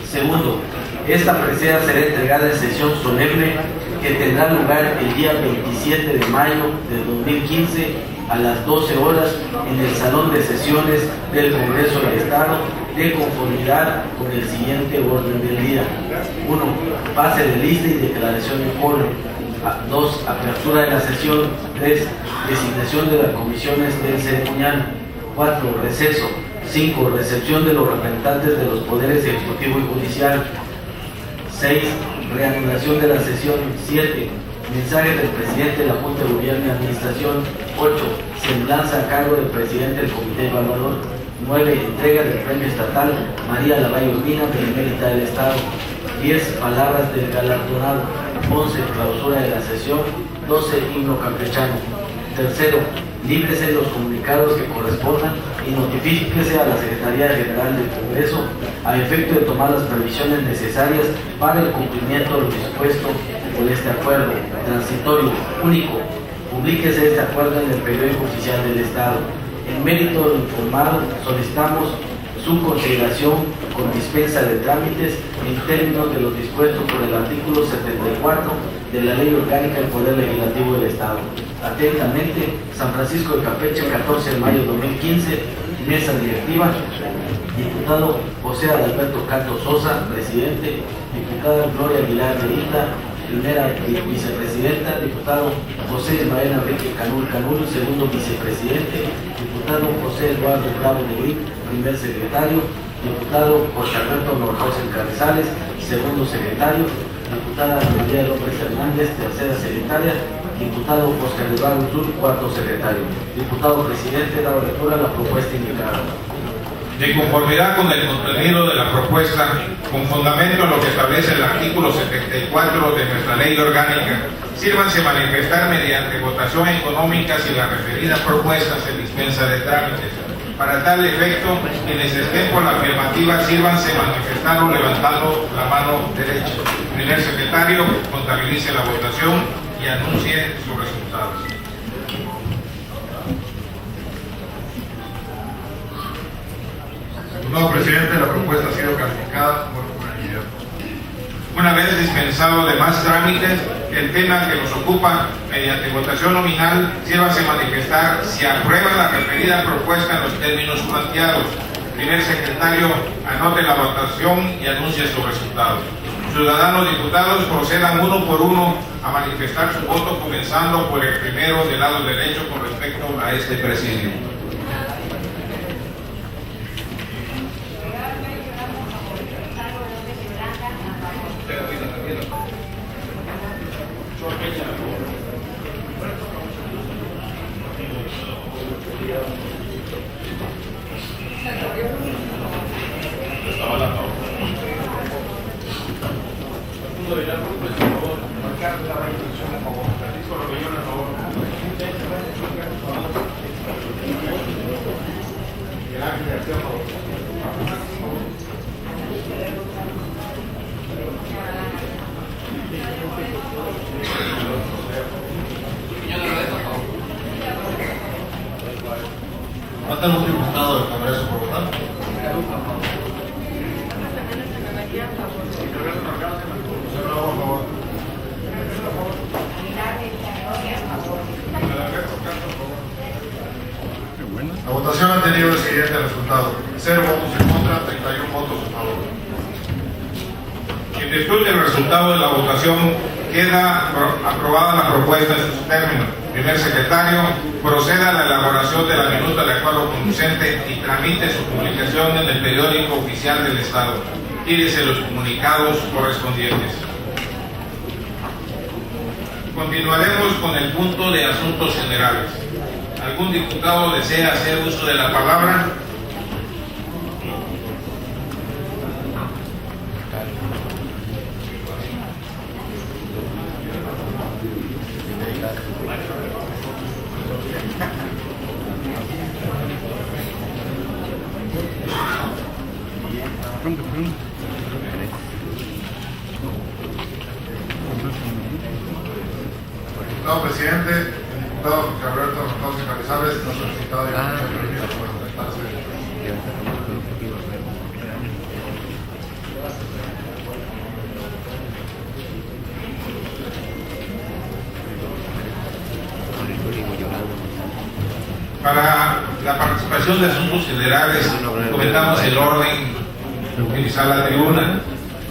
Speaker 6: Segundo, esta presea será entregada en sesión solemne que tendrá lugar el día 27 de mayo de 2015 a las 12 horas en el Salón de Sesiones del Congreso del Estado, de conformidad con el siguiente orden del día. 1. Pase de lista y declaración de quórum. 2. Apertura de la sesión. 3. Designación de las comisiones del ceremonial. 4. Receso. 5. Recepción de los representantes de los poderes ejecutivo y judicial. 6. Reanudación de la sesión. 7. Mensaje del presidente de la Junta de Gobierno y Administración. 8. Semblanza a cargo del presidente del Comité Evaluador. 9. Entrega del Premio Estatal María Lavalle Urbina Benemérita del Estado. 10. Palabras del galardonado. 11. Clausura de la sesión. 12. Himno campechano. Tercero, líbrese los comunicados que correspondan y notifíquese a la Secretaría General del Congreso a efecto de tomar las previsiones necesarias para el cumplimiento de lo dispuesto por este acuerdo transitorio único. Publíquese este acuerdo en el periódico oficial del Estado. En mérito de lo informado, solicitamos su consideración con dispensa de trámites en términos de lo dispuesto por el artículo 74 de la Ley Orgánica del Poder Legislativo del Estado. Atentamente, San Francisco de Campeche, 14 de mayo de 2015, mesa directiva, diputado José Adalberto Cato Sosa, presidente, diputada Gloria Aguilar de Isla, primera vicepresidenta, diputado José Ismael Enrique Canul, segundo vicepresidente, diputado José Eduardo Bravo de Grip, primer secretario, diputado José Alberto Norjausen Carrizales, segundo secretario, diputada María López Hernández, tercera secretaria, diputado Oscar Eduardo Sur, cuarto secretario. Diputado presidente, dado lectura a la propuesta indicada.
Speaker 1: De conformidad con el contenido de la propuesta, con fundamento en lo que establece el artículo 74 de nuestra ley orgánica, sírvanse manifestar mediante votación económica si las referidas propuestas se dispensa de trámites. Para tal efecto, quienes estén por la afirmativa, sírvanse manifestar o levantando la mano derecha. Primer secretario, contabilice la votación y anuncie sus resultados.
Speaker 2: Estimado presidente, la propuesta ha sido calificada por unanimidad.
Speaker 1: Una vez dispensado de más trámites, el tema que nos ocupa, mediante votación nominal, sírvase manifestar si aprueba la referida propuesta en los términos planteados. Primer secretario, anote la votación y anuncie sus resultados. Ciudadanos diputados, procedan uno por uno a manifestar su voto, comenzando por el primero del lado derecho con respecto a este presidio.
Speaker 2: ¿Falta algún diputado del Congreso por votar? La votación ha tenido el siguiente resultado: 0 votos en contra, 31 votos a favor.
Speaker 1: En virtud del resultado de la votación, queda aprobada la propuesta en sus términos. Primer secretario, proceda a la elaboración de la minuta de acuerdo conducente y tramite su publicación en el periódico oficial del Estado. Tírese los comunicados correspondientes. Continuaremos con el punto de asuntos generales. ¿Algún diputado desea hacer uso de la palabra?
Speaker 2: Diputado presidente, el diputado José Alberto Mendoza Carrizales no ha solicitado permiso para presentarse.
Speaker 1: Para la participación de asuntos generales, comentamos el orden de utilizar la tribuna.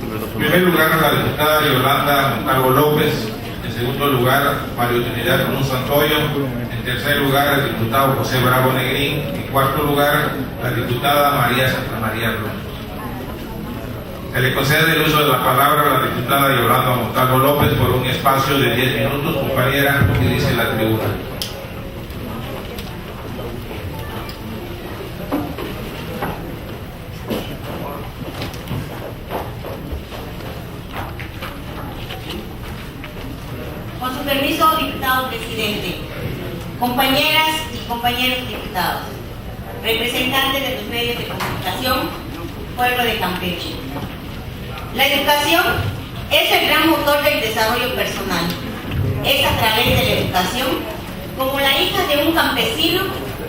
Speaker 1: En primer lugar, la diputada Yolanda Montalvo López. En segundo lugar, Mario Trinidad Cruz Santoyo. En tercer lugar, el diputado José Bravo Negrín. En cuarto lugar, la diputada María Santa María Cruz. Se le concede el uso de la palabra a la diputada Yolanda Montalvo López por un espacio de 10 minutos. Compañera, utilice la tribuna.
Speaker 7: Con su permiso, diputado presidente, compañeras y compañeros diputados, representantes de los medios de comunicación, pueblo de Campeche. La educación es el gran motor del desarrollo personal. Es a través de la educación como la hija de un campesino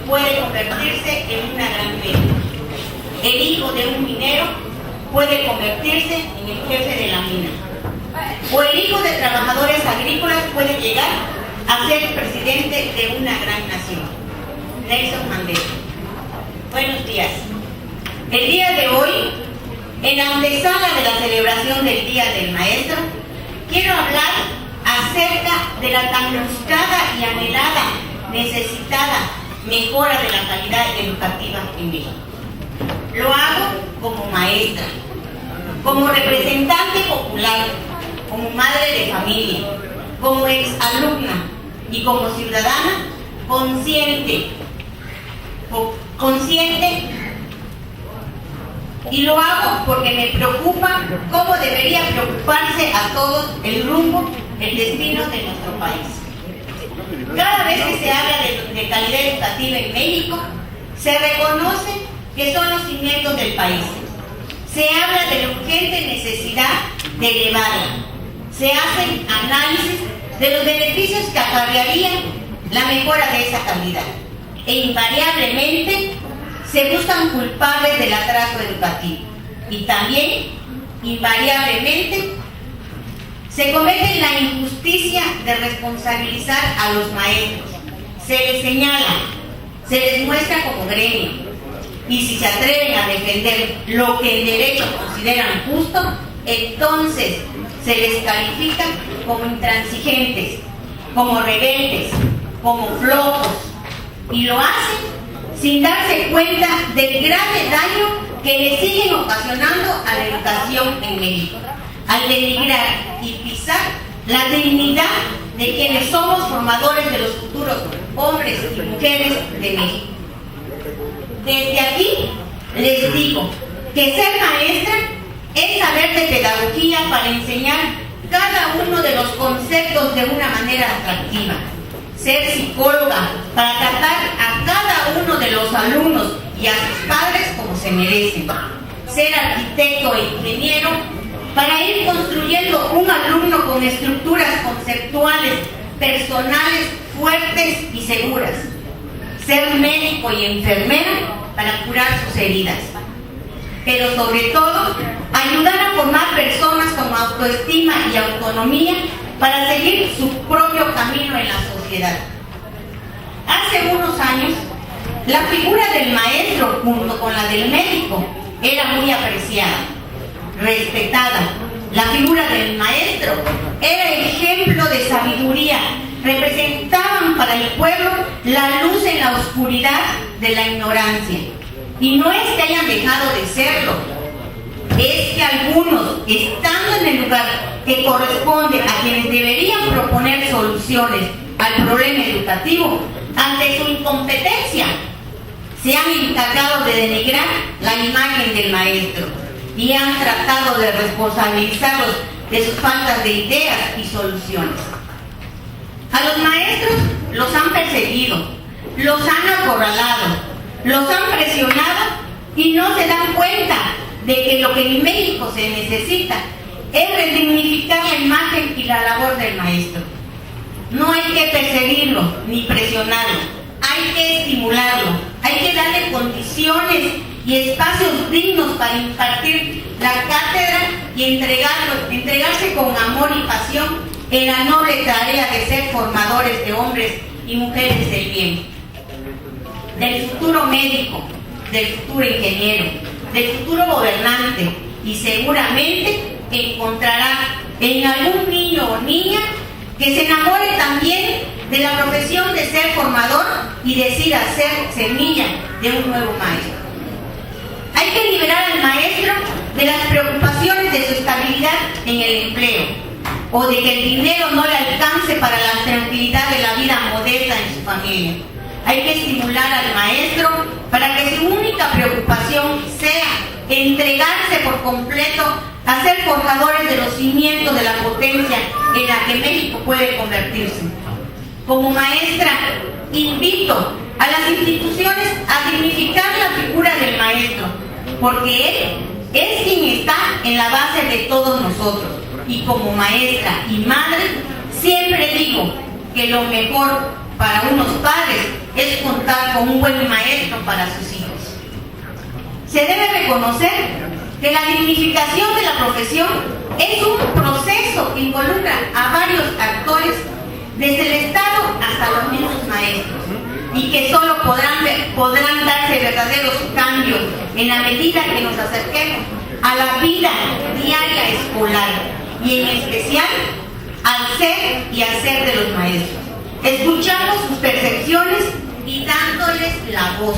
Speaker 7: puede convertirse en una gran médica. El hijo de un minero puede convertirse en el jefe de la mina. O el hijo de trabajadores agrícolas puede llegar a ser presidente de una gran nación. Nelson Mandela. Buenos días. El día de hoy, en la antesala de la celebración del Día del Maestro, quiero hablar acerca de la tan buscada y anhelada, necesitada mejora de la calidad educativa en México. Lo hago como maestra, como representante popular, como madre de familia, como exalumna y como ciudadana consciente, y lo hago porque me preocupa cómo debería preocuparse a todos el rumbo, el destino de nuestro país. Cada vez que se habla de calidad educativa en México, se reconoce que son los cimientos del país. Se habla de la urgente necesidad de elevarla. Se hacen análisis de los beneficios que acarrearía la mejora de esa calidad. E invariablemente se buscan culpables del atraso educativo. Y también, invariablemente, Se comete la injusticia de responsabilizar a los maestros. Se les señala, se les muestra como gremio. Y si se atreven a defender lo que en derecho consideran justo, entonces se les califica como intransigentes, como rebeldes, como flojos. Y lo hacen sin darse cuenta del grave daño que le siguen ocasionando a la educación en México, al denigrar y pisar la dignidad de quienes somos formadores de los futuros hombres y mujeres de México. Desde aquí les digo que ser maestra es saber de pedagogía para enseñar cada uno de los conceptos de una manera atractiva. Ser psicóloga para tratar a cada uno de los alumnos y a sus padres como se merecen. Ser arquitecto e ingeniero para ir construyendo un alumno con estructuras conceptuales, personales, fuertes y seguras. Ser médico y enfermera para curar sus heridas. Pero sobre todo, ayudar a formar personas con autoestima y autonomía para seguir su propio camino en la sociedad. Hace unos años, la figura del maestro junto con la del médico era muy apreciada, respetada. La figura del maestro era ejemplo de sabiduría, representaban para el pueblo la luz en la oscuridad de la ignorancia. Y no es que hayan dejado de serlo, es que algunos, estando en el lugar que corresponde a quienes deberían proponer soluciones al problema educativo, ante su incompetencia, se han encargado de denigrar la imagen del maestro y han tratado de responsabilizarlos de sus faltas de ideas y soluciones. A los maestros los han perseguido, los han acorralado, los han presionado y no se dan cuenta de que lo que en México se necesita es redignificar la imagen y la labor del maestro. No hay que perseguirlo ni presionarlo, hay que estimularlo, hay que darle condiciones y espacios dignos para impartir la cátedra y entregarse con amor y pasión en la noble tarea de ser formadores de hombres y mujeres del bien, del futuro médico, del futuro ingeniero, del futuro gobernante, y seguramente encontrará en algún niño o niña que se enamore también de la profesión de ser formador y decida ser semilla de un nuevo maestro. Hay que liberar al maestro de las preocupaciones de su estabilidad en el empleo o de que el dinero no le alcance para la tranquilidad de la vida modesta en su familia. Hay que estimular al maestro para que su única preocupación sea entregarse por completo a ser forjadores de los cimientos de la potencia en la que México puede convertirse. Como maestra, invito a las instituciones a dignificar la figura del maestro, porque él es quien está en la base de todos nosotros. Y como maestra y madre, siempre digo que lo mejor para unos padres es contar con un buen maestro para sus hijos. Se debe reconocer que la dignificación de la profesión es un proceso que involucra a varios actores, desde el Estado hasta los mismos maestros, y que solo podrán darse verdaderos cambios en la medida que nos acerquemos a la vida diaria escolar y en especial al ser y hacer de los maestros, escuchando sus percepciones y dándoles la voz.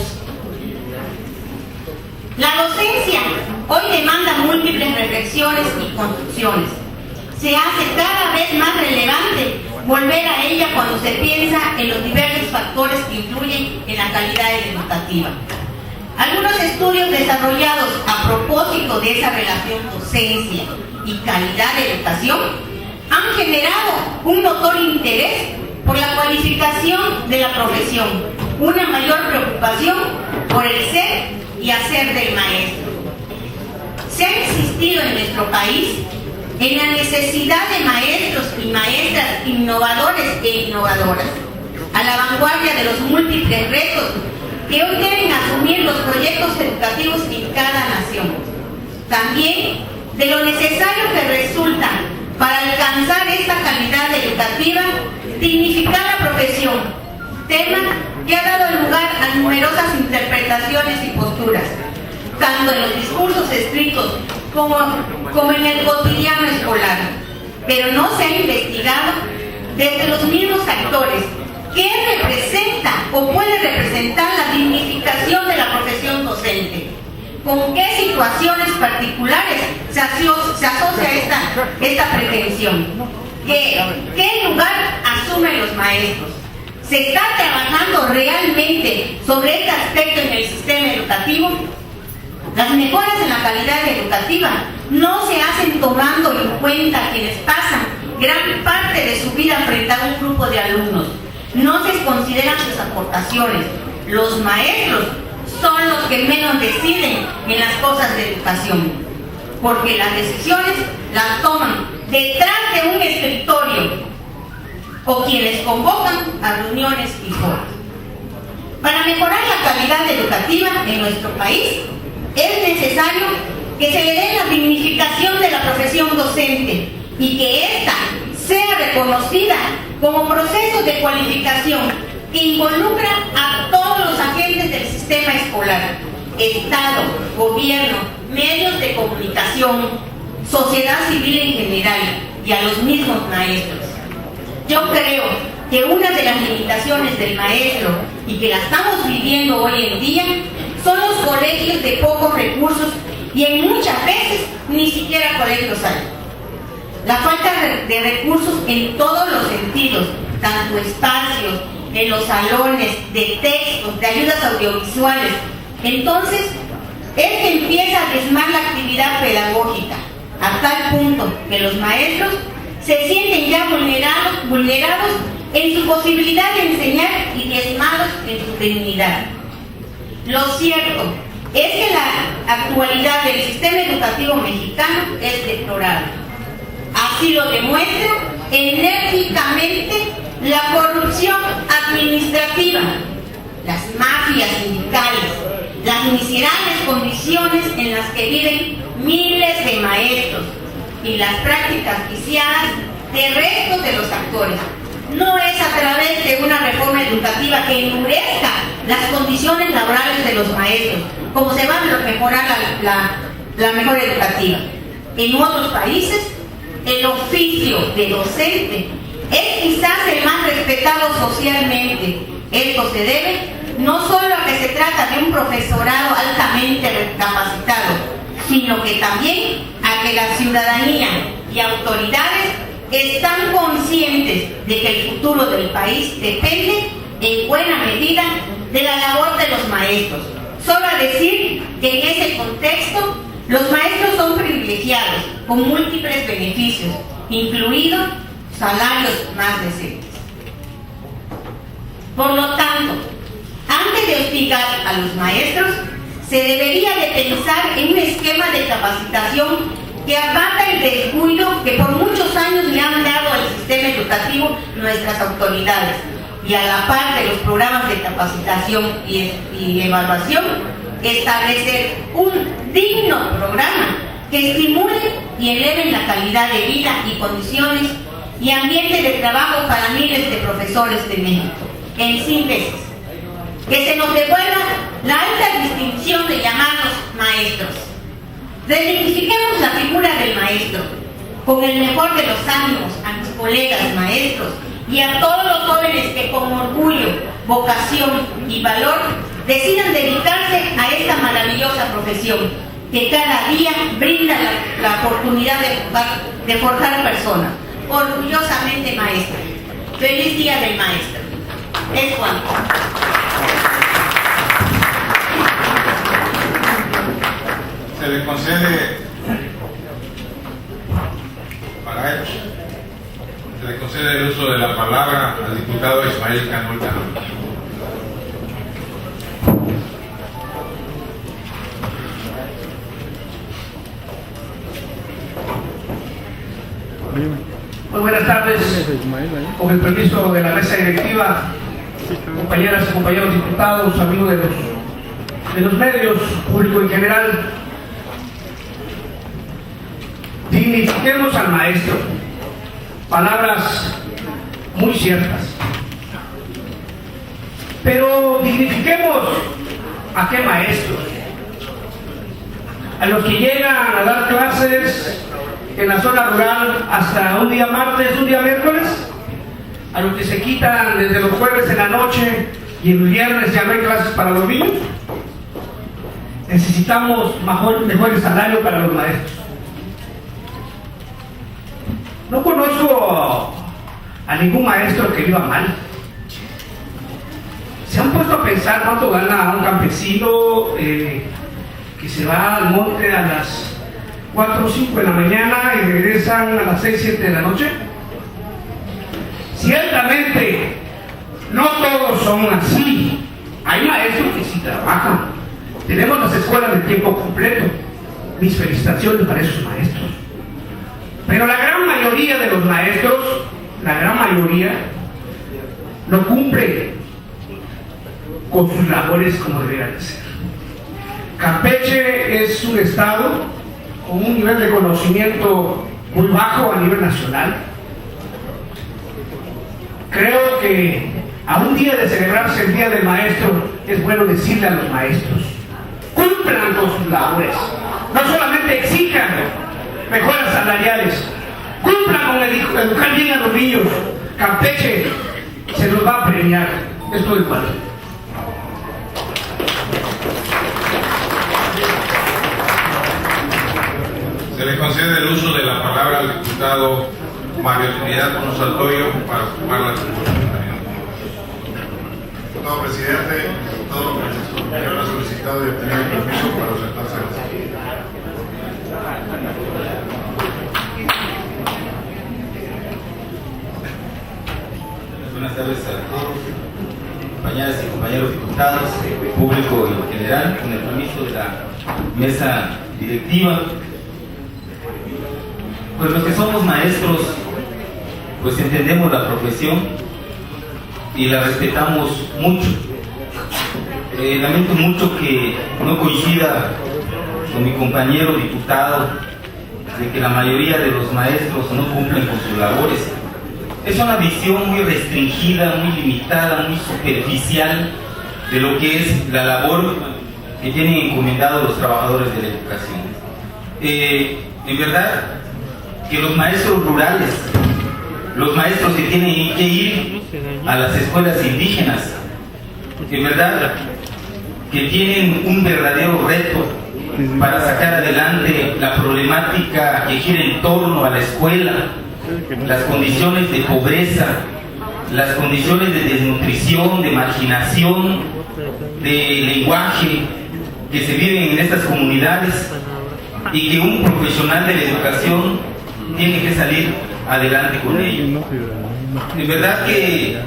Speaker 7: La docencia hoy demanda múltiples reflexiones y construcciones. Se hace cada vez más relevante volver a ella cuando se piensa en los diversos factores que influyen en la calidad educativa. Algunos estudios desarrollados a propósito de esa relación docencia y calidad de educación han generado un notorio interés por la cualificación de la profesión, una mayor preocupación por el ser y hacer del maestro. Se ha insistido en nuestro país en la necesidad de maestros y maestras innovadores e innovadoras, a la vanguardia de los múltiples retos que hoy deben asumir los proyectos educativos en cada nación. También de lo necesario que resulta para alcanzar esta calidad educativa, dignificar la profesión, tema que ha dado lugar a numerosas interpretaciones y posturas, tanto en los discursos escritos como en el cotidiano escolar. Pero no se ha investigado desde los mismos actores qué representa o puede representar la dignificación de la profesión docente, con qué situaciones particulares se asocia esta pretensión, qué lugar asumen los maestros. ¿Se está trabajando realmente sobre este aspecto en el sistema educativo? Las mejoras en la calidad educativa no se hacen tomando en cuenta quienes pasan gran parte de su vida frente a un grupo de alumnos. No se consideran sus aportaciones. Los maestros son los que menos deciden en las cosas de educación, porque las decisiones las toman detrás de un escritorio o quienes convocan a reuniones y foros. Para mejorar la calidad educativa en nuestro país, es necesario que se le dé la dignificación de la profesión docente y que ésta sea reconocida como proceso de cualificación que involucra a todos los agentes del sistema escolar, Estado, gobierno, medios de comunicación, sociedad civil en general y a los mismos maestros. Yo creo que una de las limitaciones del maestro y que la estamos viviendo hoy en día son los colegios de pocos recursos y en muchas veces ni siquiera colegios hay. La falta de recursos en todos los sentidos, tanto espacios, en los salones, de textos, de ayudas audiovisuales. Entonces, es que empieza a diezmar la actividad pedagógica, a tal punto que los maestros se sienten ya vulnerados en su posibilidad de enseñar y diezmados en su dignidad. Lo cierto es que la actualidad del sistema educativo mexicano es deplorable. Así lo demuestra enérgicamente la corrupción administrativa, las mafias sindicales, las miserables condiciones en las que viven miles de maestros y las prácticas viciadas de restos de los actores. No es a través de una reforma educativa que endurezca las condiciones laborales de los maestros como se va a mejorar la mejora educativa. En otros países, el oficio de docente es quizás el más respetado socialmente. Esto se debe no solo a que se trata de un profesorado altamente capacitado, sino que también a que la ciudadanía y autoridades están conscientes de que el futuro del país depende en buena medida de la labor de los maestros. Sobra decir que en ese contexto los maestros son privilegiados con múltiples beneficios, incluidos salarios más decentes. Por lo tanto, antes de hostigar a los maestros, se debería de pensar en un esquema de capacitación que abata el descuido que por muchos años le han dado al sistema educativo nuestras autoridades, y a la par de los programas de capacitación y evaluación, establecer un digno programa que estimule y eleve la calidad de vida y condiciones y ambiente de trabajo para miles de profesores de México. En síntesis, que se nos devuelva la alta distinción de llamarnos maestros. Redignifiquemos la figura del maestro con el mejor de los ánimos a mis colegas maestros y a todos los jóvenes que con orgullo, vocación y valor decidan dedicarse a esta maravillosa profesión que cada día brinda la oportunidad de forjar personas. Orgullosamente maestra. Feliz Día del Maestro. Es cuanto.
Speaker 1: Se le concede para ellos. Se le concede el uso de la palabra al diputado Ismael Canul Canul.
Speaker 5: Muy buenas tardes. Con el permiso de la mesa directiva, compañeras y compañeros diputados, amigos de los medios, público en general, dignifiquemos al maestro. palabras muy ciertas. Pero dignifiquemos a qué maestros. A los que llegan a dar clases en la zona rural hasta un día martes, un día miércoles, a los que se quitan desde los jueves en la noche y el viernes ya no hay clases para los niños. Necesitamos mejores salarios para los maestros. No conozco a ningún maestro que viva mal. ¿Se han puesto a pensar cuánto gana un campesino que se va al monte a las 4 o 5 de la mañana y regresan a las 6 o 7 de la noche? Ciertamente, no todos son así. Hay maestros que sí trabajan. Tenemos las escuelas de tiempo completo. Mis felicitaciones para esos maestros. Pero la gran mayoría de los maestros, la gran mayoría, no cumple con sus labores como deberían de ser. Campeche es un estado con un nivel de conocimiento muy bajo a nivel nacional. Creo que a un día de celebrarse el Día del Maestro es bueno decirle a los maestros: cumplan con sus labores, no solamente exijan mejoras salariales, cumplan con educar bien a los niños. Campeche se los va a premiar. Es todo igual.
Speaker 1: Se le concede el uso de la palabra al diputado Mario Trinidad Cruz Altoyo para ocupar la tribuna.
Speaker 2: Diputado presidente, todo lo que el compañero ha solicitado y obtenido el permiso para ausentarse de la sesión.
Speaker 8: Buenas tardes a todos, compañeras y compañeros diputados, público en general, con el permiso de la mesa directiva. Pues los que somos maestros, pues entendemos la profesión y la respetamos mucho. Lamento mucho que no coincida con mi compañero diputado de que la mayoría de los maestros no cumplen con sus labores. Es una visión muy restringida, muy limitada, muy superficial de lo que es la labor que tienen encomendado los trabajadores de la educación. En verdad, que los maestros rurales, los maestros que tienen que ir a las escuelas indígenas, en verdad que tienen un verdadero reto para sacar adelante la problemática que gira en torno a la escuela, las condiciones de pobreza, las condiciones de desnutrición, de marginación, de lenguaje que se viven en estas comunidades, y que un profesional de la educación tiene que salir adelante con ello. En verdad que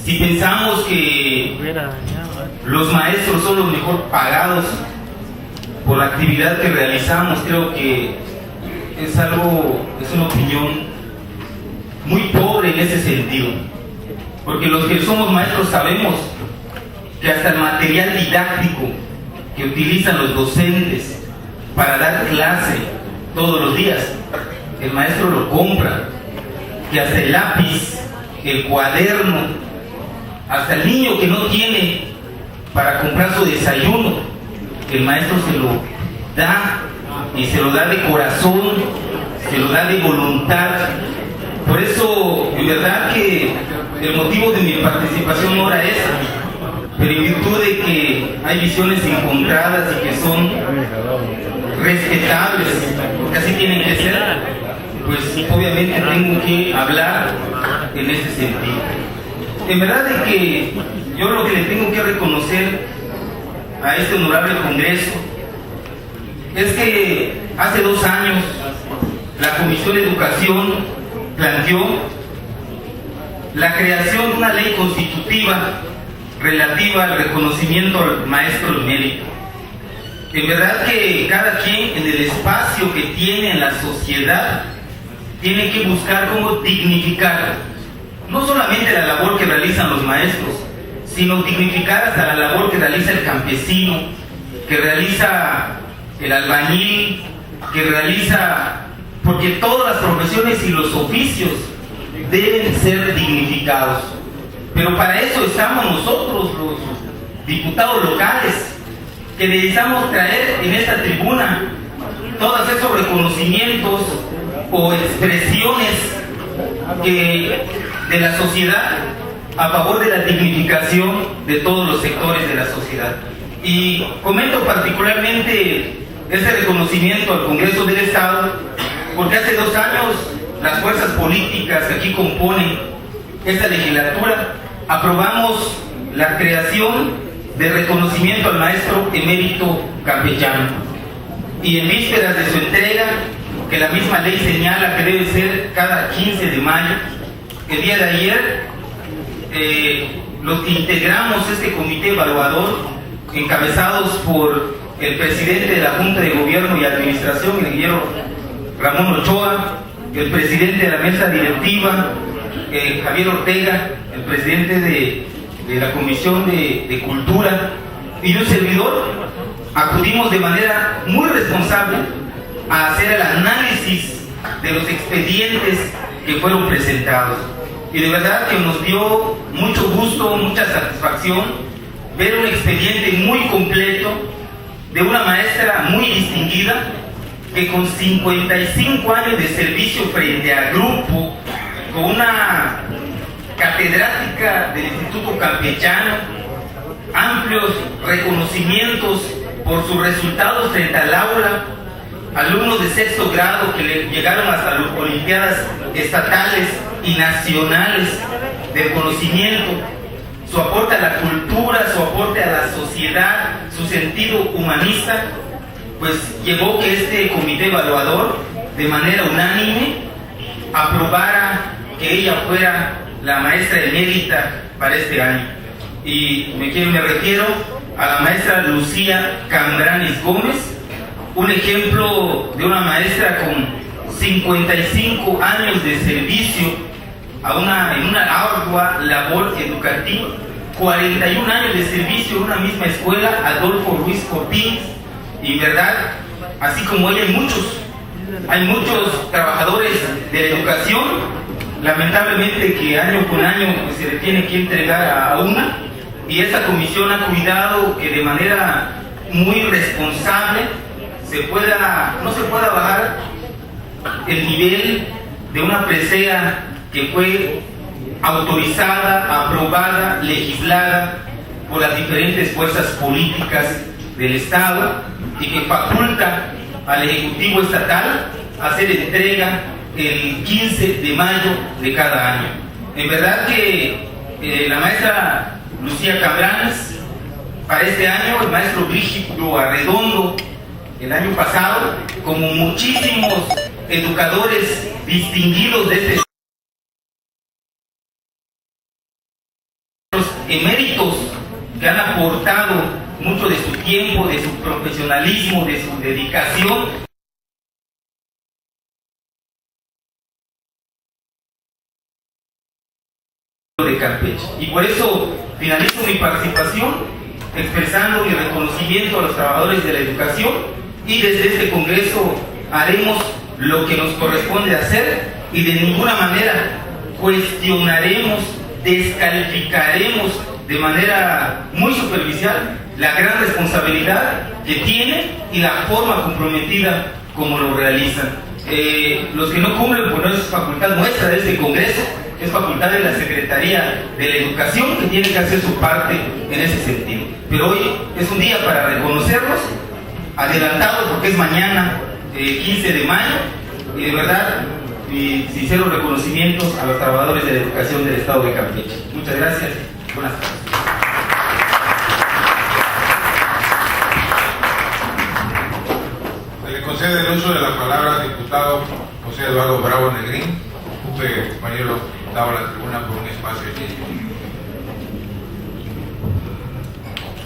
Speaker 8: si pensamos que los maestros son los mejor pagados por la actividad que realizamos, creo que es una opinión muy pobre en ese sentido, porque los que somos maestros sabemos que hasta el material didáctico que utilizan los docentes para dar clase todos los días, el maestro lo compra, que hasta el lápiz, el cuaderno, hasta el niño que no tiene para comprar su desayuno, el maestro se lo da, y se lo da de corazón, se lo da de voluntad. Por eso, en verdad que el motivo de mi participación no era esa, pero en virtud de que hay visiones encontradas y que son respetables, porque así tienen que ser, pues obviamente tengo que hablar en ese sentido. En verdad de que yo lo que le tengo que reconocer a este honorable Congreso es que hace 2 años la Comisión de Educación planteó la creación de una ley constitutiva relativa al reconocimiento al maestro emérito. En verdad que cada quien en el espacio que tiene en la sociedad tiene que buscar cómo dignificar no solamente la labor que realizan los maestros, sino dignificar hasta la labor que realiza el campesino, que realiza el albañil, que realiza porque todas las profesiones y los oficios deben ser dignificados. Pero para eso estamos nosotros, los diputados locales, que necesitamos traer en esta tribuna todos esos reconocimientos o expresiones de la sociedad a favor de la dignificación de todos los sectores de la sociedad. Y comento particularmente este reconocimiento al Congreso del Estado, porque hace 2 años las fuerzas políticas que aquí componen esta legislatura aprobamos la creación de reconocimiento al maestro emérito campechano. Y en vísperas de su entrega, que la misma ley señala que debe ser cada 15 de mayo, el día de ayer, los que integramos este comité evaluador, encabezados por el presidente de la Junta de Gobierno y Administración, el ingeniero Ramón Ochoa, el presidente de la mesa directiva, Javier Ortega, el presidente de la Comisión de Cultura, y un servidor, acudimos de manera muy responsable a hacer el análisis de los expedientes que fueron presentados. Y de verdad que nos dio mucho gusto, mucha satisfacción ver un expediente muy completo de una maestra muy distinguida que con 55 años de servicio frente al grupo, con una catedrática del Instituto Campechano, amplios reconocimientos por sus resultados frente al aula, alumnos de 6º grado que le llegaron hasta las olimpiadas estatales y nacionales del conocimiento, su aporte a la cultura, su aporte a la sociedad, su sentido humanista, pues llevó que este comité evaluador de manera unánime aprobara que ella fuera la maestra emérita para este año. Y me refiero a la maestra Lucía Cambranes Gómez, un ejemplo de una maestra con 55 años de servicio en una ardua labor educativa, 41 años de servicio en una misma escuela, Adolfo Ruiz Cortines, y verdad, así como ella hay muchos trabajadores de la educación, lamentablemente que año con año pues, se le tiene que entregar a una, y esta comisión ha cuidado que de manera muy responsable no se pueda bajar el nivel de una presea que fue autorizada, aprobada, legislada por las diferentes fuerzas políticas del Estado y que faculta al Ejecutivo Estatal a hacer entrega el 15 de mayo de cada año. En verdad que la maestra Lucía Cambranes, para este año, el maestro Brígido Arredondo, el año pasado, como muchísimos educadores distinguidos de este eméritos que han aportado mucho de su tiempo, de su profesionalismo, de su dedicación de Campeche. Y por eso finalizo mi participación expresando mi reconocimiento a los trabajadores de la educación, y desde este Congreso haremos lo que nos corresponde hacer y de ninguna manera cuestionaremos, descalificaremos de manera muy superficial la gran responsabilidad que tiene y la forma comprometida como lo realizan. Los que no cumplen, pues no es facultad nuestra de este Congreso, es facultad de la Secretaría de la Educación, que tiene que hacer su parte en ese sentido. Pero hoy es un día para reconocerlos, adelantado porque es mañana, 15 de mayo, y de verdad, mis sinceros reconocimientos a los trabajadores de la educación del Estado de Campeche. Muchas gracias. Buenas tardes.
Speaker 1: Se le concede el uso de la palabra al diputado José Eduardo Bravo Negrín. Ocupe, compañero diputado, la tribuna por un espacio de 10 minutos.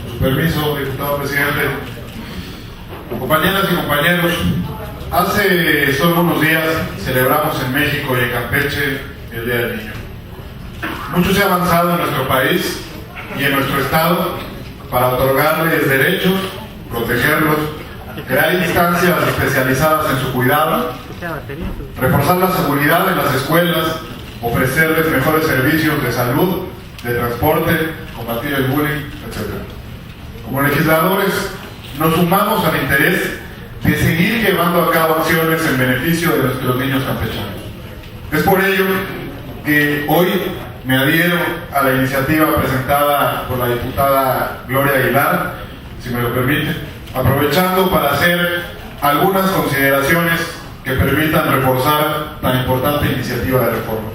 Speaker 2: Con su permiso, diputado presidente. Compañeras y compañeros, hace solo unos días celebramos en México y en Campeche el Día del Niño. Mucho se ha avanzado en nuestro país y en nuestro estado para otorgarles derechos, protegerlos, crear instancias especializadas en su cuidado reforzar la seguridad en las escuelas, ofrecerles mejores servicios de salud, de transporte, combatir el bullying, etc. Como legisladores, nos sumamos al interés de seguir llevando a cabo acciones en beneficio de nuestros niños campechanos. Es por ello que hoy me adhiero a la iniciativa presentada por la diputada Gloria Aguilar, si me lo permite, aprovechando para hacer algunas consideraciones que permitan reforzar tan importante iniciativa de reforma.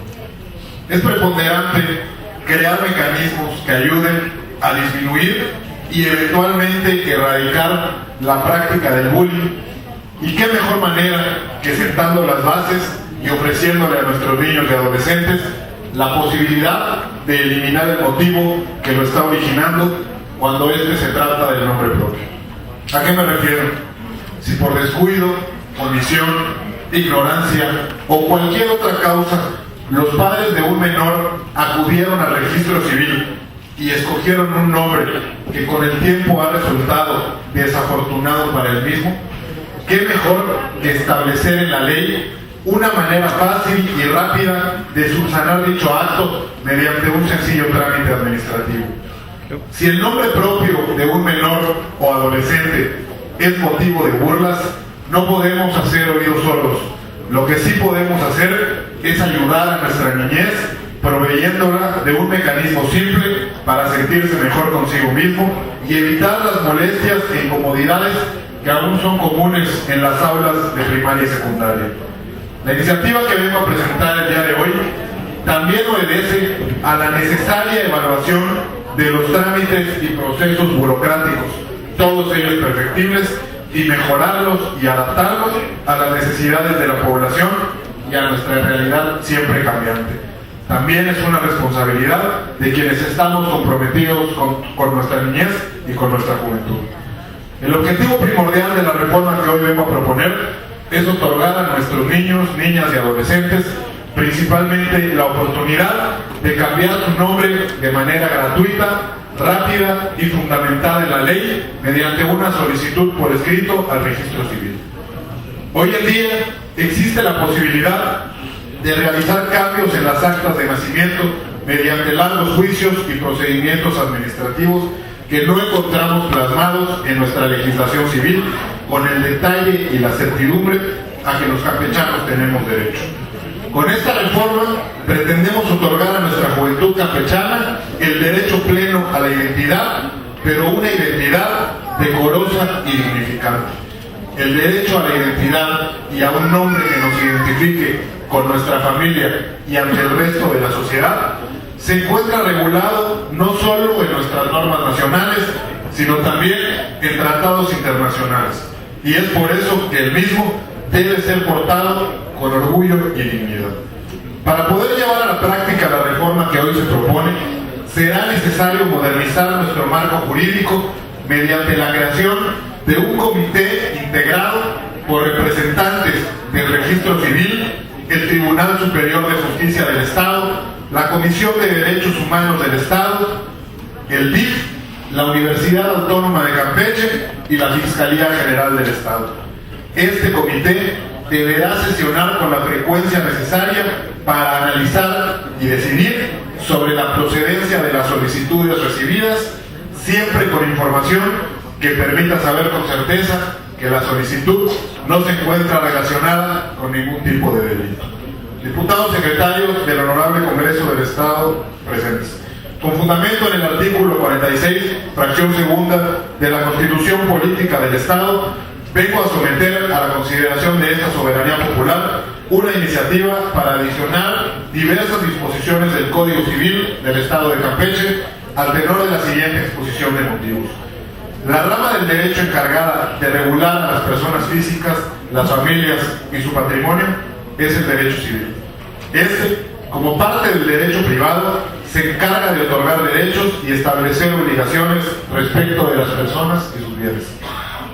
Speaker 2: Es preponderante crear mecanismos que ayuden a disminuir y eventualmente erradicar la práctica del bullying, y qué mejor manera que sentando las bases y ofreciéndole a nuestros niños y adolescentes la posibilidad de eliminar el motivo que lo está originando cuando se trata del nombre propio. ¿A qué me refiero? Si por descuido, omisión, ignorancia o cualquier otra causa los padres de un menor acudieron al registro civil y escogieron un nombre que con el tiempo ha resultado desafortunado para el mismo, qué mejor que establecer en la ley una manera fácil y rápida de subsanar dicho acto mediante un sencillo trámite administrativo. Si el nombre propio de un menor o adolescente es motivo de burlas, no podemos hacer oídos sordos. Lo que sí podemos hacer es ayudar a nuestra niñez proveyéndola de un mecanismo simple para sentirse mejor consigo mismo y evitar las molestias e incomodidades que aún son comunes en las aulas de primaria y secundaria. La iniciativa que vengo a presentar el día de hoy también obedece a la necesaria evaluación de los trámites y procesos burocráticos, todos ellos perfectibles, y mejorarlos y adaptarlos a las necesidades de la población y a nuestra realidad siempre cambiante. También es una responsabilidad de quienes estamos comprometidos con nuestra niñez y con nuestra juventud. El objetivo primordial de la reforma que hoy vengo a proponer es otorgar a nuestros niños, niñas y adolescentes principalmente la oportunidad de cambiar su nombre de manera gratuita, rápida y fundamentada en la ley mediante una solicitud por escrito al registro civil. Hoy en día existe la posibilidad de realizar cambios en las actas de nacimiento mediante largos juicios y procedimientos administrativos que no encontramos plasmados en nuestra legislación civil con el detalle y la certidumbre a que los campechanos tenemos derecho. Con esta reforma pretendemos otorgar a nuestra juventud campechana el derecho pleno a la identidad, pero una identidad decorosa y dignificante. El derecho a la identidad y a un nombre que nos identifique con nuestra familia y ante el resto de la sociedad se encuentra regulado no solo en nuestras normas nacionales, sino también en tratados internacionales. Y es por eso que el mismo debe ser portado con orgullo y dignidad. Para poder llevar a la práctica la reforma que hoy se propone, será necesario modernizar nuestro marco jurídico mediante la creación de un comité integrado por representantes del Registro Civil, el Tribunal Superior de Justicia del Estado, la Comisión de Derechos Humanos del Estado, el DIF, la Universidad Autónoma de Campeche y la Fiscalía General del Estado. Este comité deberá sesionar con la frecuencia necesaria para analizar y decidir sobre la procedencia de las solicitudes recibidas, siempre con información que permita saber con certeza que la solicitud no se encuentra relacionada con ningún tipo de delito. Diputados secretarios del Honorable Congreso del Estado presentes. Con fundamento en el artículo 46, fracción segunda de la Constitución Política del Estado, vengo a someter a la consideración de esta soberanía popular una iniciativa para adicionar diversas disposiciones del Código Civil del Estado de Campeche al tenor de la siguiente exposición de motivos. La rama del derecho encargada de regular a las personas físicas, las familias y su patrimonio es el derecho civil. Este, como parte del derecho privado, se encarga de otorgar derechos y establecer obligaciones respecto de las personas y sus bienes.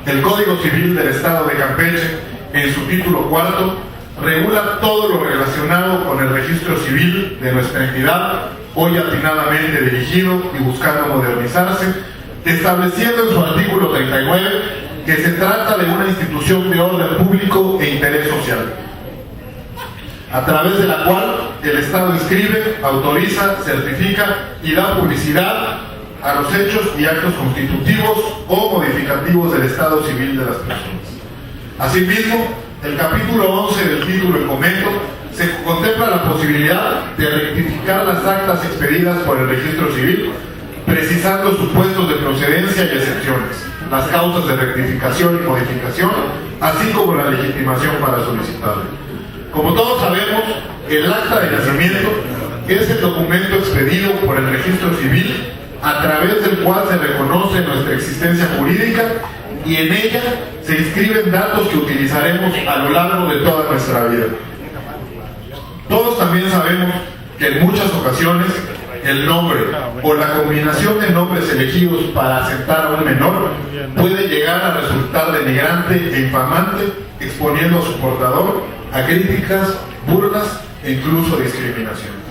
Speaker 2: El Código Civil del Estado de Campeche, en su título cuarto, regula todo lo relacionado con el registro civil de nuestra entidad, hoy atinadamente dirigido y buscando modernizarse, estableciendo en su artículo 39 que se trata de una institución de orden público e interés social, a través de la cual el Estado inscribe, autoriza, certifica y da publicidad a los hechos y actos constitutivos o modificativos del estado civil de las personas. Asimismo, el capítulo 11 del título en comento se contempla la posibilidad de rectificar las actas expedidas por el registro civil, precisando supuestos de procedencia y excepciones, las causas de rectificación y modificación, así como la legitimación para solicitarlo. Como todos sabemos, el acta de nacimiento es el documento expedido por el registro civil a través del cual se reconoce nuestra existencia jurídica y en ella se inscriben datos que utilizaremos a lo largo de toda nuestra vida. Todos también sabemos que en muchas ocasiones el nombre o la combinación de nombres elegidos para asentar a un menor puede llegar a resultar denigrante e infamante, exponiendo a su portador a críticas, burlas e incluso discriminación.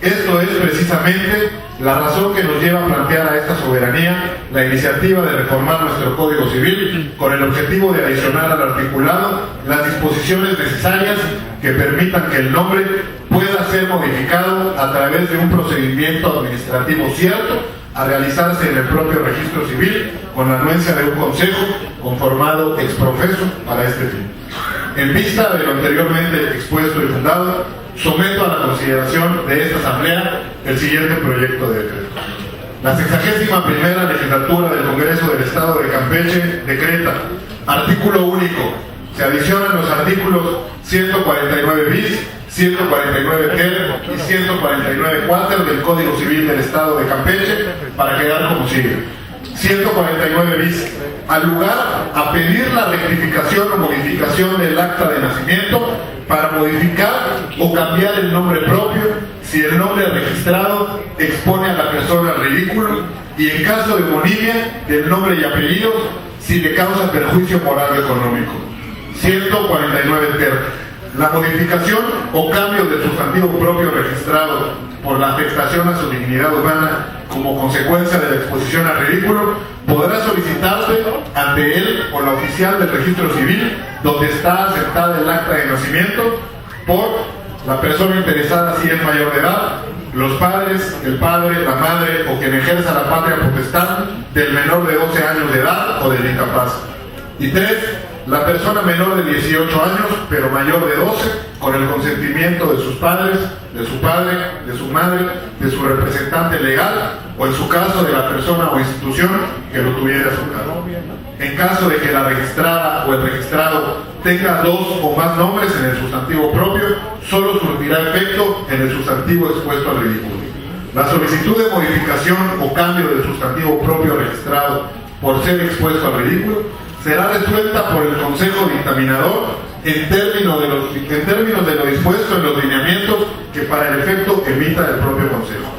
Speaker 2: Esto es precisamente la razón que nos lleva a plantear a esta soberanía la iniciativa de reformar nuestro Código Civil con el objetivo de adicionar al articulado las disposiciones necesarias que permitan que el nombre pueda ser modificado a través de un procedimiento administrativo cierto a realizarse en el propio registro civil con la anuencia de un consejo conformado ex profeso para este fin. En vista de lo anteriormente expuesto y fundado, someto a la consideración de esta Asamblea el siguiente proyecto de decreto. La 61ª legislatura del Congreso del Estado de Campeche decreta: artículo único. Se adicionan los artículos 149 bis, 149 ter y 149 cuater del Código Civil del Estado de Campeche para quedar como sigue. 149 bis. Al lugar a pedir la rectificación o modificación del acta de nacimiento para modificar o cambiar el nombre propio si el nombre registrado expone a la persona al ridículo y en caso de homonimia del nombre y apellidos si le causa perjuicio moral o económico. 149 ter. La modificación o cambio del sustantivo propio registrado por la afectación a su dignidad humana como consecuencia de la exposición al ridículo podrá solicitarse ante él o la oficial del registro civil donde está aceptada el acta de nacimiento por la persona interesada si es mayor de edad, los padres, el padre, la madre o quien ejerza la patria potestad del menor de 12 años de edad o del incapaz. Y 3. La persona menor de 18 años, pero mayor de 12, con el consentimiento de sus padres, de su padre, de su madre, de su representante legal, o en su caso de la persona o institución que lo tuviera a su cargo. En caso de que la registrada o el registrado tenga 2 o más nombres en el sustantivo propio, solo surtirá efecto en el sustantivo expuesto al ridículo. La solicitud de modificación o cambio del sustantivo propio registrado por ser expuesto al ridículo será resuelta por el Consejo Dictaminador en términos de lo dispuesto en los lineamientos que para el efecto emita el propio Consejo.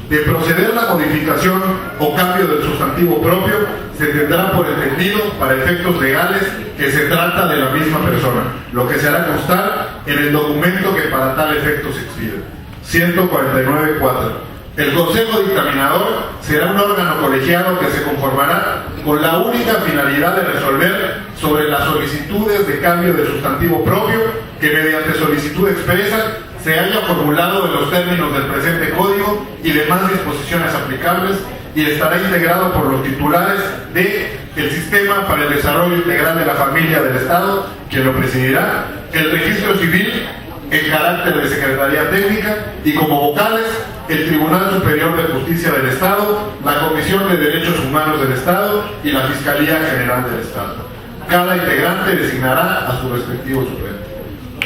Speaker 2: De proceder la modificación o cambio del sustantivo propio, se tendrá por entendido, para efectos legales, que se trata de la misma persona, lo que se hará constar en el documento que para tal efecto se expide. 149.4. El Consejo Dictaminador será un órgano colegiado que se conformará con la única finalidad de resolver sobre las solicitudes de cambio de sustantivo propio que mediante solicitud expresa se haya formulado en los términos del presente código y demás disposiciones aplicables y estará integrado por los titulares del Sistema para el Desarrollo Integral de la Familia del Estado, quien lo presidirá, el Registro Civil en carácter de Secretaría Técnica y como vocales el Tribunal Superior de Justicia del Estado, la Comisión de Derechos Humanos del Estado y la Fiscalía General del Estado. Cada integrante designará a su respectivo suplente.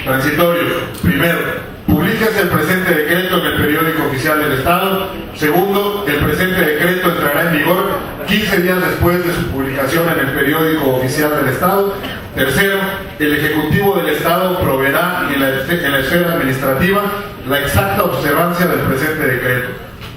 Speaker 2: Transitorios. Primero, publíquese el presente decreto en el periódico oficial del Estado. Segundo, el presente decreto entrará en vigor 15 días después de su publicación en el periódico oficial del Estado. Tercero, el Ejecutivo del Estado proveerá en la esfera administrativa la exacta observancia del presente decreto.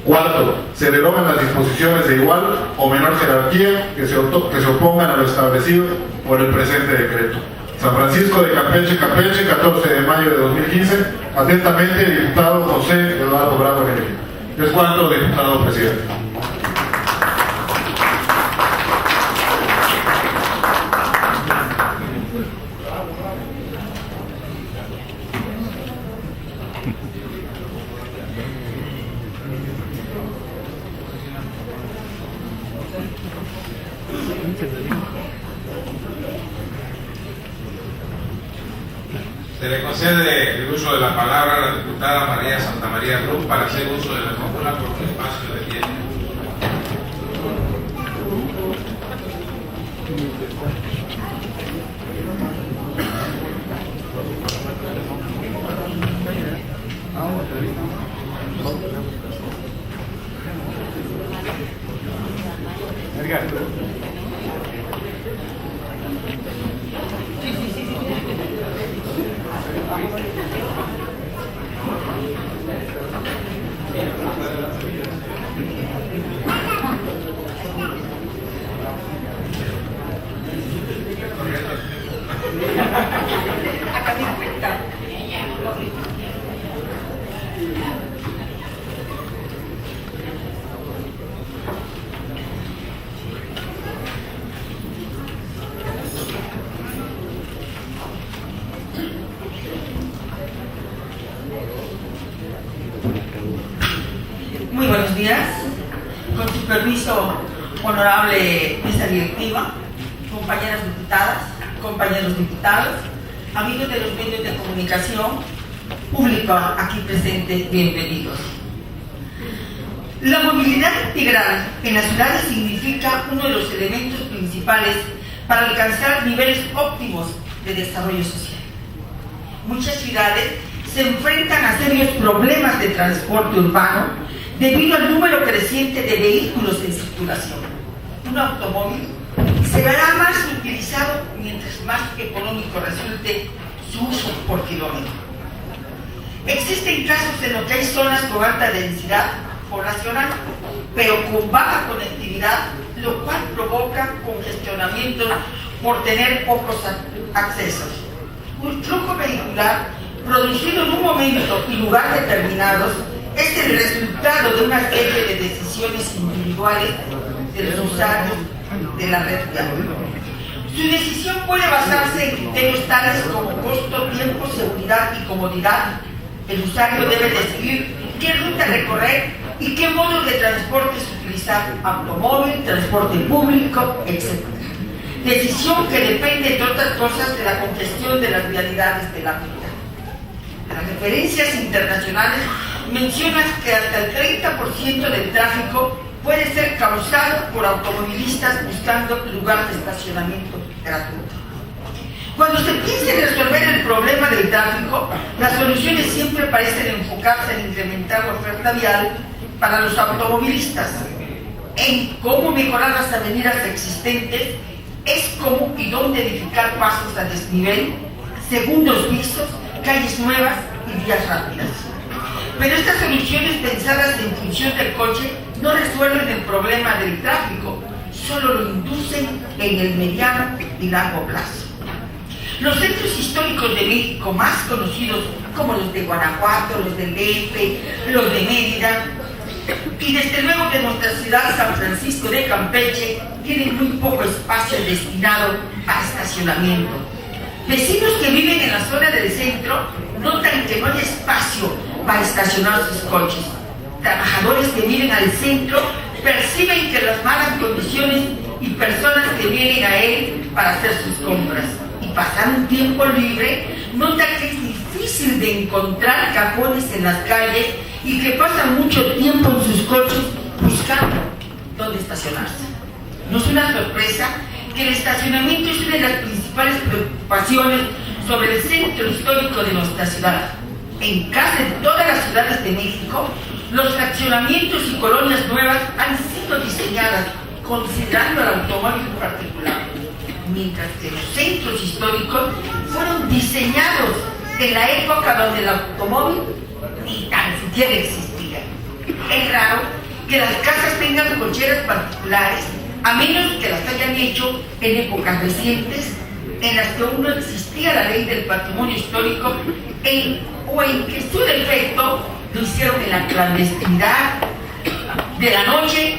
Speaker 2: Cuarto, se derogan las disposiciones de igual o menor jerarquía que se opongan a lo establecido por el presente decreto. San Francisco de Campeche, Campeche, 14 de mayo de 2015. Atentamente, el diputado José Eduardo Bravo Energía. Es cuanto, diputado presidente.
Speaker 1: Se le concede el uso de la palabra a la diputada María Santamaría Cruz para hacer uso de la tribuna por un espacio de 10 minutos.
Speaker 9: Muy buenos días. Con su permiso, honorable mesa directiva, compañeras diputadas, compañeros diputados, amigos de los medios de comunicación, público aquí presente, bienvenidos. La movilidad integral en las ciudades significa uno de los elementos principales para alcanzar niveles óptimos de desarrollo social. Muchas ciudades se enfrentan a serios problemas de transporte urbano debido al número creciente de vehículos en circulación. Un automóvil se verá más utilizado mientras más económico resulte su uso por kilómetro. Existen casos en los que hay zonas con alta densidad poblacional, pero con baja conectividad, lo cual provoca congestionamiento por tener pocos accesos. Un flujo vehicular producido en un momento y lugar determinados es el resultado de una serie de decisiones individuales de los usuarios de la red vial. Su decisión puede basarse en criterios tales como costo, tiempo, seguridad y comodidad. El usuario debe decidir qué ruta recorrer y qué modos de transporte utilizar, automóvil, transporte público, etc. Decisión que depende, entre otras cosas, de la congestión de las vialidades de la ruta. Las referencias internacionales mencionan que hasta el 30% del tráfico puede ser causado por automovilistas buscando lugar de estacionamiento gratuito. Cuando se piensa en resolver el problema del tráfico, las soluciones siempre parecen enfocarse en incrementar la oferta vial para los automovilistas, en cómo mejorar las avenidas existentes, es cómo y dónde edificar pasos a desnivel, segundos pisos, calles nuevas y vías rápidas. Pero estas soluciones pensadas en función del coche no resuelven el problema del tráfico, solo lo inducen en el mediano y largo plazo. Los centros históricos de México más conocidos, como los de Guanajuato, los del DF, los de Mérida, y desde luego de nuestra ciudad San Francisco de Campeche, tienen muy poco espacio destinado a estacionamiento. Vecinos que viven en la zona del centro notan que no hay espacio para estacionar sus coches. Trabajadores que viven al centro perciben que las malas condiciones y personas que vienen a él para hacer sus compras y pasar un tiempo libre notan que es difícil de encontrar cajones en las calles y que pasan mucho tiempo en sus coches buscando dónde estacionarse. No es una sorpresa que el estacionamiento es una de las principales preocupaciones sobre el centro histórico de nuestra ciudad. En casi todas las ciudades de México, los fraccionamientos y colonias nuevas han sido diseñadas considerando al automóvil particular, mientras que los centros históricos fueron diseñados en la época donde el automóvil ni tan siquiera existía. Es raro que las casas tengan cocheras particulares, a menos que las hayan hecho en épocas recientes en las que aún no existía la ley del patrimonio histórico o en que su defecto lo hicieron en la clandestinidad de la noche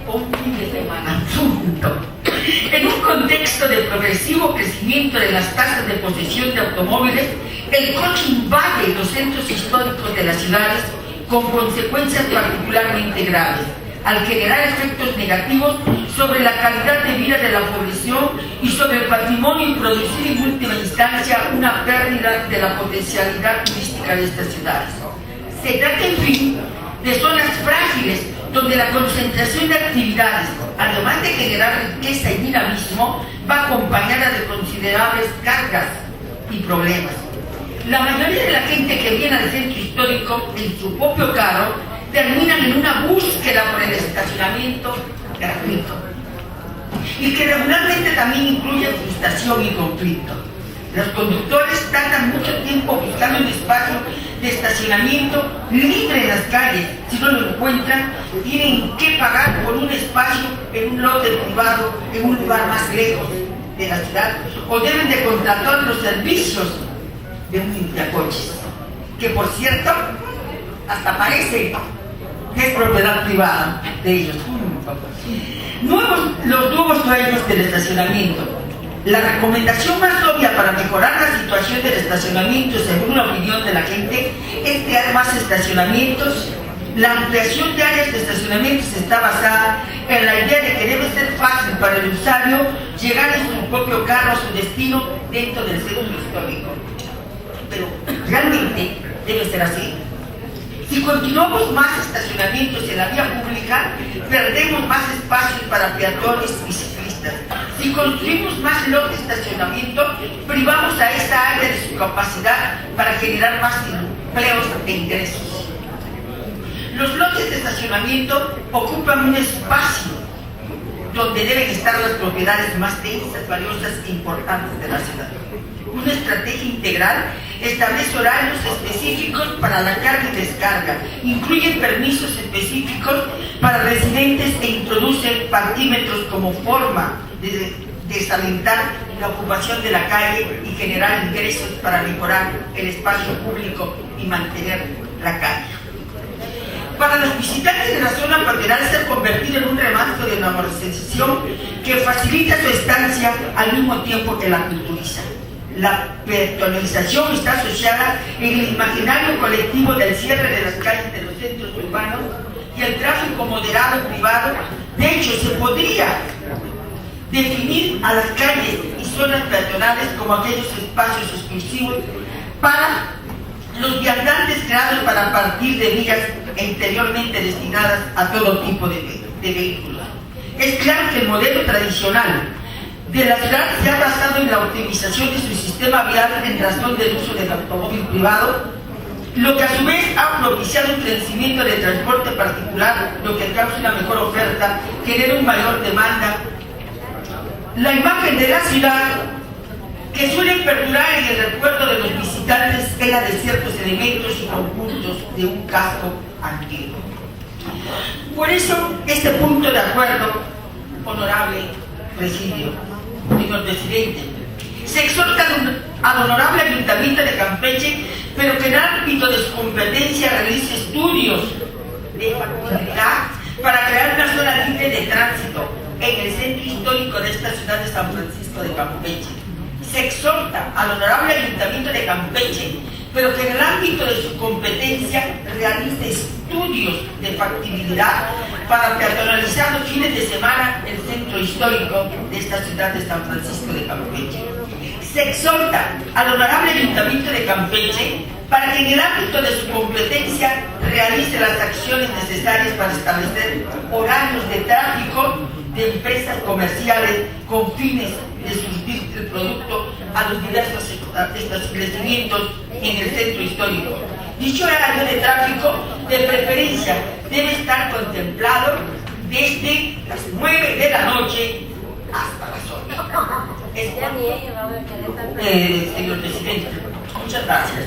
Speaker 9: o un fin de semana junto. En un contexto de progresivo crecimiento de las tasas de posesión de automóviles, el coche invade los centros históricos de las ciudades con consecuencias particularmente graves. al generar efectos negativos sobre la calidad de vida de la población y sobre el patrimonio y producir en última instancia una pérdida de la potencialidad turística de estas ciudades. Se trata, en fin, de zonas frágiles donde la concentración de actividades, además de generar riqueza y dinamismo, va acompañada de considerables cargas y problemas. La mayoría de la gente que viene al centro histórico en su propio carro terminan en una búsqueda por el estacionamiento gratuito y que regularmente también incluye frustración y conflicto. Los conductores tardan mucho tiempo buscando un espacio de estacionamiento libre en las calles. Si no lo encuentran, tienen que pagar por un espacio en un lote privado en un lugar más lejos de la ciudad, o deben de contratar los servicios de un limpiacoches, que por cierto hasta parece que es propiedad privada de ellos. Los nuevos dueños del estacionamiento. La recomendación más obvia para mejorar la situación del estacionamiento, según la opinión de la gente, es crear más estacionamientos. La ampliación de áreas de estacionamientos está basada en la idea de que debe ser fácil para el usuario llegar en su propio carro a su destino dentro del centro histórico. Pero realmente debe ser así. Si continuamos más estacionamientos en la vía pública, perdemos más espacios para peatones y ciclistas. Si construimos más lotes de estacionamiento, privamos a esa área de su capacidad para generar más empleos e ingresos. Los lotes de estacionamiento ocupan un espacio donde deben estar las propiedades más densas, valiosas e importantes de la ciudad. Una estrategia integral establece horarios específicos para la carga y descarga, incluye permisos específicos para residentes e introduce parquímetros como forma de desalentar la ocupación de la calle y generar ingresos para mejorar el espacio público y mantener la calle. Para los visitantes de la zona paterna se ha convertido en un remanso de normalización que facilita su estancia al mismo tiempo que la culturiza. La peatonalización está asociada en el imaginario colectivo del cierre de las calles de los centros urbanos y el tráfico moderado privado. De hecho, se podría definir a las calles y zonas peatonales como aquellos espacios exclusivos para los viandantes creados para partir de vías interiormente destinadas a todo tipo de vehículos. Es claro que el modelo tradicional de la ciudad se ha basado en la optimización de su sistema vial en razón del uso del automóvil privado, lo que a su vez ha propiciado un crecimiento de transporte particular, lo que causa una mejor oferta, genera una mayor demanda. La imagen de la ciudad que suele perdurar en el recuerdo de los visitantes es la de ciertos elementos y conjuntos de un casco antiguo. Por eso, este punto de acuerdo, honorable presidio, señor presidente, se exhorta al honorable Ayuntamiento de Campeche, pero que en el ámbito de su competencia realice estudios de factibilidad para crear una zona libre de tránsito en el centro histórico de esta ciudad de San Francisco de Campeche. Se exhorta al honorable Ayuntamiento de Campeche, pero que en el ámbito de su competencia realice estudios de factibilidad para peatonalizar los fines de semana el centro histórico de esta ciudad de San Francisco de Campeche. Se exhorta al honorable Ayuntamiento de Campeche para que en el ámbito de su competencia realice las acciones necesarias para establecer horarios de tráfico de empresas comerciales con fines de surtir el producto a los diversos establecimientos en el centro histórico. Dicho horario de tráfico, de preferencia, debe estar contemplado desde las 9 de la noche hasta las 8. Es cuanto, señor presidente. Muchas gracias.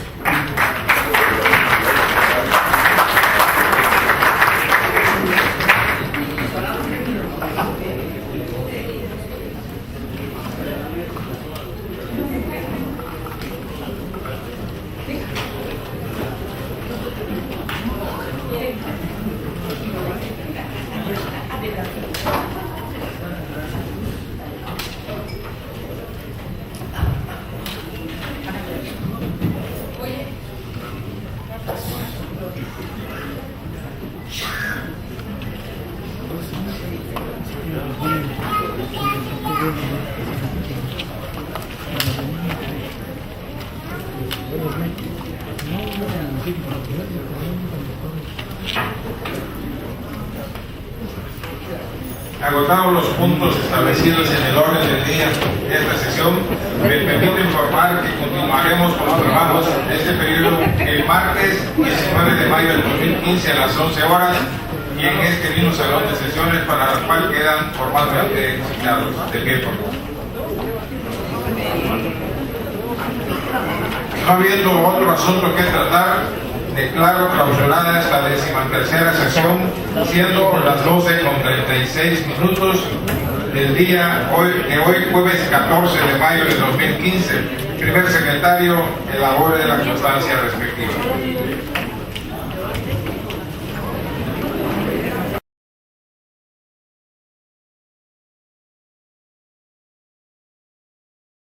Speaker 1: Agotados los puntos establecidos en el orden del día de esta sesión, me permito informar que continuaremos con los trabajos de este periodo el martes 19 de mayo del 2015 a las 11 horas y en este mismo salón de sesiones, para las cuales quedan formalmente citados. De pie, por favor. No habiendo otro asunto que tratar, declaro clausurada esta 13ª sesión, siendo las 12:36 del día de hoy, jueves 14 de mayo de 2015. Primer secretario, elabore la constancia respectiva.